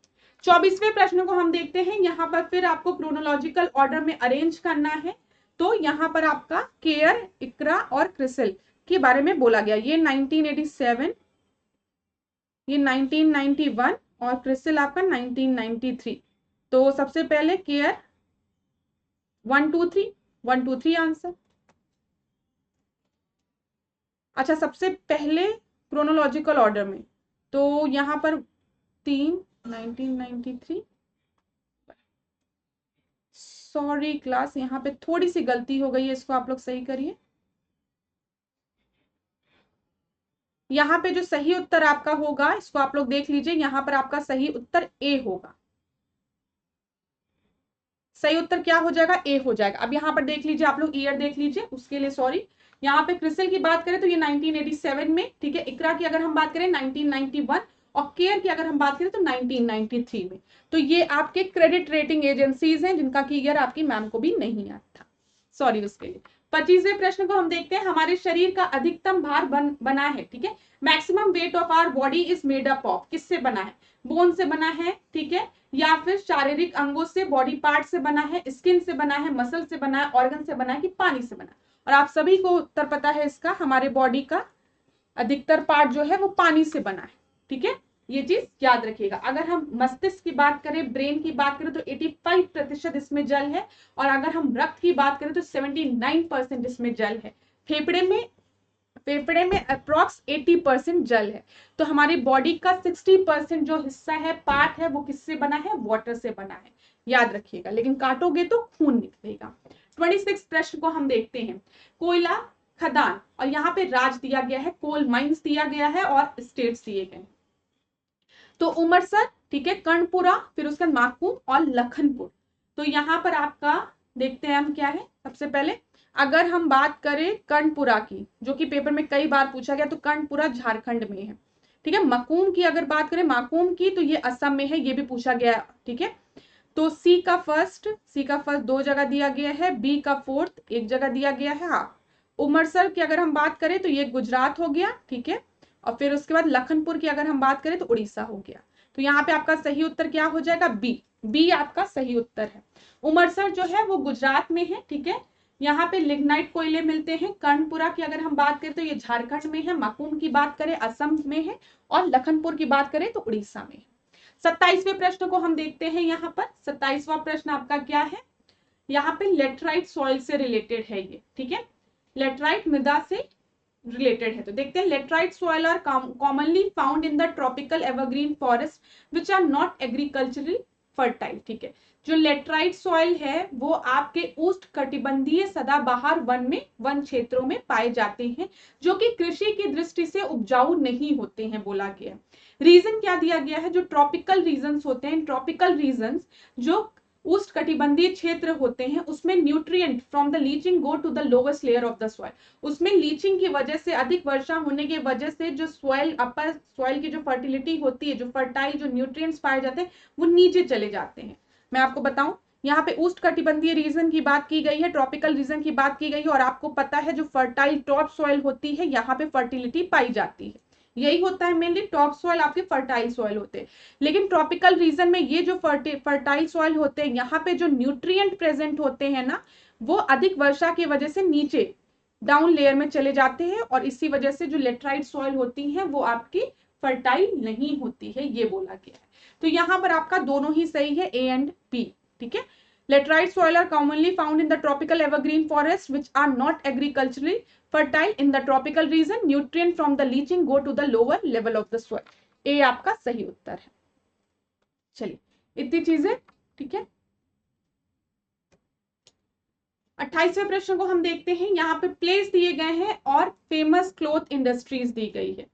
24वें प्रश्न को हम देखते हैं। यहाँ पर फिर आपको क्रोनोलॉजिकल ऑर्डर में अरेंज करना है। तो यहाँ पर आपका केयर, इकरा और क्रिसिल के बारे में बोला गया। ये 1987, ये 1991 और क्रिसिल आपका 1993। तो सबसे पहले केयर 1 2 3, 1 2 3 आंसर। अच्छा, सबसे पहले क्रोनोलॉजिकल ऑर्डर में तो यहाँ पर 3 1993, सॉरी क्लास, यहाँ पे थोड़ी सी गलती हो गई है, इसको आप लोग सही करिए। यहाँ पे जो सही उत्तर आपका होगा इसको आप लोग देख लीजिए, यहाँ पर आपका सही उत्तर ए होगा। सही उत्तर क्या हो जाएगा? ए हो जाएगा। अब यहाँ पर देख लीजिए, आप लोग ईयर देख लीजिए, उसके लिए सॉरी। यहाँ पे क्रिसिल की बात करें तो ये 1987 में, ठीक है। इकरा की अगर हम बात करें 1991, और केयर की अगर हम बात करें तो 1993 में। तो ये आपके क्रेडिट रेटिंग एजेंसीज हैं जिनका की ईयर आपकी मैम को भी नहीं आता था, सॉरी उसके लिए। 25वें प्रश्न को हम देखते हैं। हमारे शरीर का अधिकतम भार बना है, ठीक है। Maximum weight of our body is made up of, किससे बना है? बोन से बना है, ठीक है, या फिर शारीरिक अंगों से, बॉडी पार्ट से बना है, स्किन से बना है, मसल से बना है, ऑर्गन से बना है, कि पानी से बना है? और आप सभी को उत्तर पता है इसका, हमारे बॉडी का अधिकतर पार्ट जो है वो पानी से बना है, ठीक है। ये चीज याद रखिएगा। अगर हम मस्तिष्क की बात करें, ब्रेन की बात करें तो 85% इसमें जल है, और अगर हम रक्त की बात करें तो 79% इसमें जल है। फेफड़े में अप्रॉक्स 80% जल है। तो हमारी बॉडी का 60% जो हिस्सा है, पार्ट है, वो किससे बना है? वाटर से बना है, याद रखिएगा। लेकिन काटोगे तो खून निकलेगा। 26 प्रश्न को हम देखते हैं। कोयला खदान, और यहाँ पे राज्य दिया गया है, कोल माइंस दिया गया है, और स्टेट्स दिए गए हैं। तो उमरसर, ठीक है, कर्णपुरा, फिर उसका नागपुर और लखनपुर। तो यहाँ पर आपका देखते हैं हम क्या है। सबसे पहले अगर हम बात करें कर्णपुरा की, जो कि पेपर में कई बार पूछा गया, तो कर्णपुरा झारखंड में है, ठीक है। मकूम की अगर बात करें, माकूम की, तो ये असम में है, ये भी पूछा गया, ठीक है। तो सी का फर्स्ट 2 जगह दिया गया है, बी का फोर्थ 1 जगह दिया गया है। हाँ, उमरसर की अगर हम बात करें तो ये गुजरात हो गया, ठीक है। और फिर उसके बाद लखनपुर की अगर हम बात करें तो उड़ीसा हो गया। तो यहाँ पे आपका सही उत्तर क्या हो जाएगा? बी आपका सही उत्तर है। उमरसर जो है वो गुजरात में है, ठीक है। यहाँ पे लिग्नाइट कोयले मिलते हैं। कर्णपुरा की अगर हम बात करें तो ये झारखंड में है। मकूम की बात करें असम में है, और लखनपुर की बात करें तो उड़ीसा में है। 27वें प्रश्न को हम देखते हैं। यहाँ पर 27वां प्रश्न आपका क्या है? यहाँ पे लेटराइट सॉइल से रिलेटेड है ये, ठीक है। लेटराइट मृदा से रिलेटेड है। तो देखते हैं, laterite soil are commonly found in the tropical evergreen forest which are not agriculturally fertile, ठीक है। जो लेटराइट सॉइल है वो आपके उष्ण कटिबंधीय सदाबहार वन क्षेत्रों में पाए जाते हैं, जो कि कृषि की दृष्टि से उपजाऊ नहीं होते हैं, बोला गया है। रीजन क्या दिया गया है? जो ट्रॉपिकल रीजन्स होते हैं, ट्रॉपिकल रीजन्स जो उष्ण कटिबंधीय क्षेत्र होते हैं, उसमें nutrient from the leaching go to the lowest layer of the soil. उसमें लीचिंग की वजह से, अधिक वर्षा होने की वजह से जो सॉइल, अपर सॉइल की जो फर्टिलिटी होती है, जो फर्टाइल, जो न्यूट्रिएंट्स पाए जाते हैं, वो नीचे चले जाते हैं। मैं आपको बताऊं, यहाँ पे उष्ण कटिबंधीय रीजन की बात की गई है, ट्रॉपिकल रीजन की बात की गई है, और आपको पता है जो फर्टाइल टॉप सॉइल होती है, यहाँ पे फर्टिलिटी पाई जाती है। यही होता है मेनली, टॉप सॉइल आपके फर्टाइल सॉइल होते हैं। लेकिन ट्रॉपिकल रीजन में ये जो फर्टाइल सॉइल होते हैं, यहाँ पे जो न्यूट्रिएंट प्रेजेंट होते हैं ना, वो अधिक वर्षा की वजह से नीचे डाउन लेयर में चले जाते हैं, और इसी वजह से जो लेटराइट सॉइल होती है वो आपकी फर्टाइल नहीं होती है, ये बोला गया है। तो यहाँ पर आपका दोनों ही सही है, ए एंड बी, ठीक है। Laterite soil are commonly found in the tropical evergreen forests which are not agriculturally fertile in the tropical region. Nutrient from the leaching go to the lower level of the soil. ए आपका सही उत्तर है। चलिए, इतनी चीजें, ठीक है। 28वें प्रश्न को हम देखते हैं। यहाँ पे प्लेस दिए गए हैं और फेमस क्लॉथ इंडस्ट्रीज दी गई है।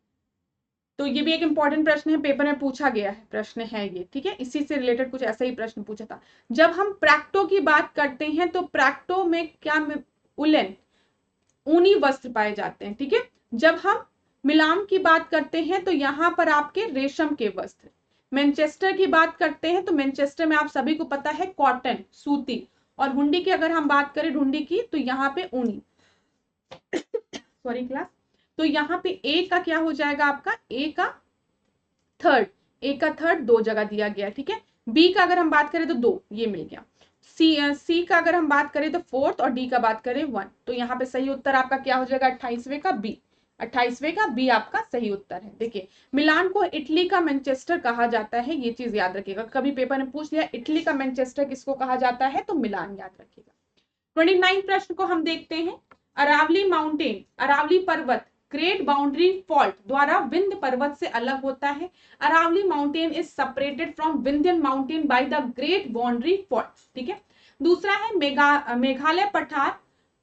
तो ये भी एक इंपॉर्टेंट प्रश्न है, पेपर में पूछा गया है, प्रश्न है ये, ठीक है। इसी से रिलेटेड कुछ ऐसा ही प्रश्न पूछा था। जब हम प्रैक्टो की बात करते हैं तो प्रैक्टो में क्या? उलन, ऊनी वस्त्र पाए जाते हैं, ठीक है। जब हम मिलान की बात करते हैं तो यहाँ पर आपके रेशम के वस्त्र। मैनचेस्टर की बात करते हैं तो मैनचेस्टर में आप सभी को पता है कॉटन, सूती। और हुंडी की अगर हम बात करें, ढूंढी की, तो यहाँ पे ऊनी सॉरी क्लास। तो यहाँ पे ए का क्या हो जाएगा आपका? ए का थर्ड 2 जगह दिया गया, ठीक है। बी का अगर हम बात करें तो 2, ये मिल गया। सी का अगर हम बात करें तो 4th, और डी का बात करें 1। तो यहाँ पे सही उत्तर आपका क्या हो जाएगा? 28वें का बी। 28वें का बी आपका सही उत्तर है। देखिए, मिलान को इटली का मैनचेस्टर कहा जाता है, ये चीज याद रखिएगा। कभी पेपर में पूछ लिया इटली का मैनचेस्टर किसको कहा जाता है, तो मिलान याद रखिएगा। 29 प्रश्न को हम देखते हैं। अरावली माउंटेन, अरावली पर्वत ग्रेट बाउंड्री फॉल्ट द्वारा विंध्य पर्वत से अलग होता है। Aravalli mountain is separated from Vindhyan mountain by the great boundary fault, ठीक है। दूसरा है मेघालय पठार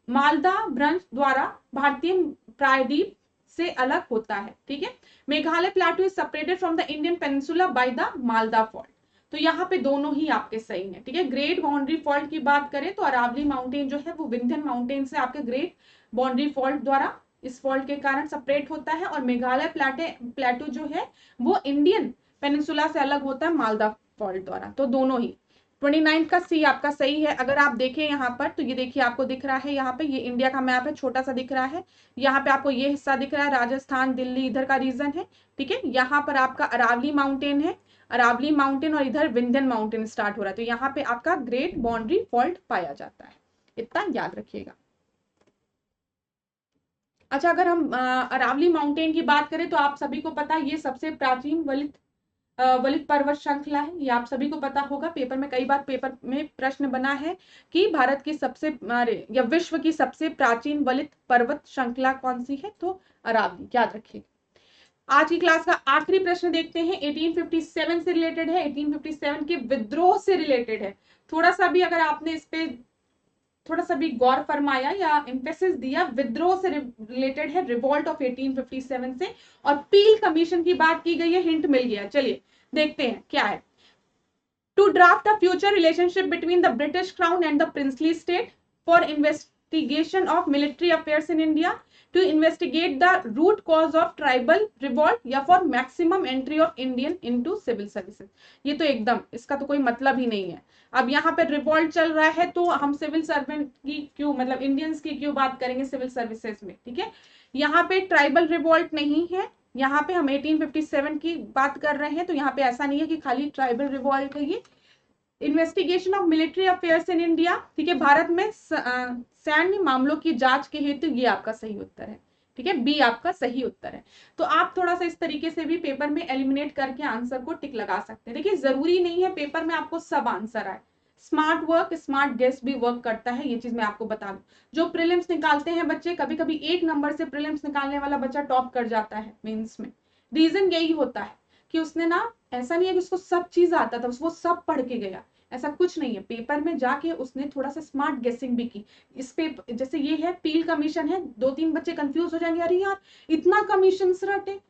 मालदा भ्रंश द्वारा भारतीय प्रायद्वीप से अलग होता है। ठीक है, Meghalaya प्लेटू is separated from the Indian peninsula by the Malda fault. तो यहाँ पे दोनों ही आपके सही हैं। ठीक है, ग्रेट बाउंड्री फॉल्ट की बात करें तो अरावली माउंटेन जो है वो विंध्यन माउंटेन से आपके ग्रेट बाउंड्री फॉल्ट द्वारा इस फॉल्ट के कारण सेपरेट होता है, और मेघालय प्लेटू जो है वो इंडियन पेनिनसुला से अलग होता है मालदा फॉल्ट द्वारा। तो दोनों ही 29 का सी आपका सही है। अगर आप देखें यहाँ पर तो ये देखिए आपको दिख रहा है, यहाँ पे ये इंडिया का मैप है, छोटा सा दिख रहा है, यहाँ पे आपको ये हिस्सा दिख रहा है, राजस्थान दिल्ली इधर का रीजन है। ठीक है, यहाँ पर आपका अरावली माउंटेन है, अरावली माउंटेन, और इधर विंध्यन माउंटेन स्टार्ट हो रहा है। तो यहाँ पे आपका ग्रेट बाउंड्री फॉल्ट पाया जाता है, इतना याद रखिएगा। अच्छा, अगर हम अरावली माउंटेन की बात करें तो आप सभी को पता है ये सबसे प्राचीन वलित पर्वत श्रृंखला है, ये आप सभी को पता होगा। पेपर में कई बार पेपर में प्रश्न बना है कि भारत की सबसे या विश्व की सबसे प्राचीन वलित पर्वत श्रृंखला कौन सी है, तो अरावली, याद रखिएगा। आज की क्लास का आखिरी प्रश्न देखते हैं, 1857 से रिलेटेड है, 1857 के विद्रोह से रिलेटेड है। थोड़ा सा भी अगर आपने इस पे थोड़ा सा भी गौर फरमाया या एम्फेसिस दिया, विद्रोह से रिलेटेड है, रिवॉल्ट ऑफ 1857 से, और पील कमीशन की बात की गई है, हिंट मिल गया। चलिए देखते हैं क्या है। To draft a future relationship between the British crown and the princely state for investigation of military affairs in India, to investigate the root cause of tribal revolt, या for maximum entry of Indian into civil services. ये तो एकदम, इसका तो कोई मतलब ही नहीं है। अब यहाँ पे रिवॉल्ट चल रहा है तो हम सिविल सर्वेंट की क्यों, मतलब इंडियंस की क्यों बात करेंगे सिविल सर्विसेज में। ठीक है, यहाँ पे ट्राइबल रिवॉल्ट नहीं है, यहाँ पे हम 1857 की बात कर रहे हैं, तो यहाँ पे ऐसा नहीं है कि खाली ट्राइबल रिवॉल्ट है। ये investigation of military affairs in India, ठीक है, भारत में सैन्य मामलों की जांच के हेतु, ये आपका सही उत्तर है। ठीक है, बी आपका सही उत्तर है। तो आप थोड़ा सा इस तरीके से भी पेपर में एलिमिनेट करके आंसर को टिक लगा सकते हैं। देखिए जरूरी नहीं है पेपर में आपको सब आंसर आए, स्मार्ट वर्क स्मार्ट गेस भी वर्क करता है, ये चीज मैं आपको बता दूं। जो प्रीलिम्स निकालते हैं बच्चे, कभी कभी 1 नंबर से प्रीलिम्स निकालने वाला बच्चा टॉप कर जाता है मेंस में। रीजन यही होता है कि उसने ना, ऐसा नहीं है कि उसको सब चीज आता था, वो सब पढ़ के गया, ऐसा कुछ नहीं है। पेपर में जाके उसने थोड़ा सा स्मार्ट गेसिंग भी की। इस पे जैसे ये है पील कमीशन है, 2-3 बच्चे कंफ्यूज हो जाएंगे, अरे यार इतना कमीशन रटे,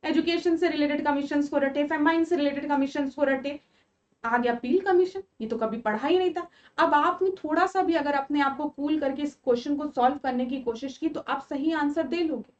एजुकेशन से रिलेटेड कमीशन को रटे, फेमाइन से रिलेटेड कमीशन को रटे, आ गया पील कमीशन, ये तो कभी पढ़ा ही नहीं था। अब आपने थोड़ा सा भी अगर अपने आप को कूल करके इस क्वेश्चन को सॉल्व करने की कोशिश की तो आप सही आंसर दे लोगे।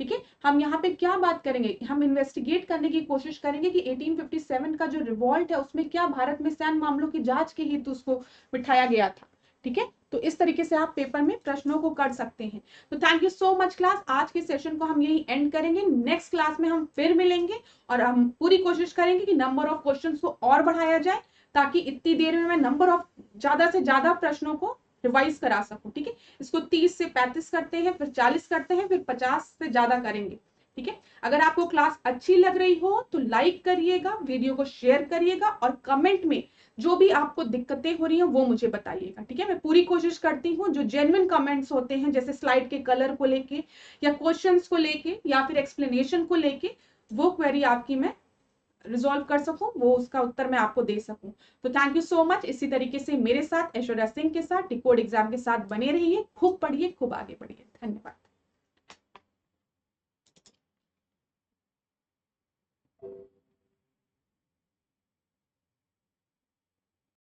ठीक है, हम यहाँ पे क्या बात करेंगे, हम इन्वेस्टिगेट करने की कोशिश करेंगे कि 1857 का जो रिवॉल्ट है उसमें क्या भारत में सैन्य मामलों की जांच के हेतु उसको बिठाया गया था। ठीक है, तो इस तरीके से आप पेपर में प्रश्नों को कर सकते हैं। तो thank you so much class, आज के सेशन को हम यही एंड करेंगे। नेक्स्ट क्लास में हम फिर मिलेंगे और हम पूरी कोशिश करेंगे कि नंबर ऑफ क्वेश्चंस को और बढ़ाया जाए, ताकि इतनी देर में मैं नंबर ऑफ ज्यादा से ज्यादा प्रश्नों को रिवाइज करा सकूं। ठीक है, इसको 30 से 35 करते हैं, फिर 40 करते हैं, फिर 50 से ज्यादा करेंगे। ठीक है, अगर आपको क्लास अच्छी लग रही हो तो लाइक करिएगा, वीडियो को शेयर करिएगा, और कमेंट में जो भी आपको दिक्कतें हो रही हैं वो मुझे बताइएगा। ठीक है, मैं पूरी कोशिश करती हूँ जो जेन्युइन कमेंट्स होते हैं, जैसे स्लाइड के कलर को लेके या क्वेश्चंस को लेके या फिर एक्सप्लेनेशन को लेके, वो क्वेरी आपकी मैं रिजॉल्व कर सकूं, वो उसका उत्तर मैं आपको दे सकूं। तो थैंक यू सो मच। इसी तरीके से मेरे साथ ऐश्वर्या सिंह के साथ डिकोड एग्जाम के साथ बने रहिए, खूब पढ़िए, खूब आगे बढ़िए। धन्यवाद।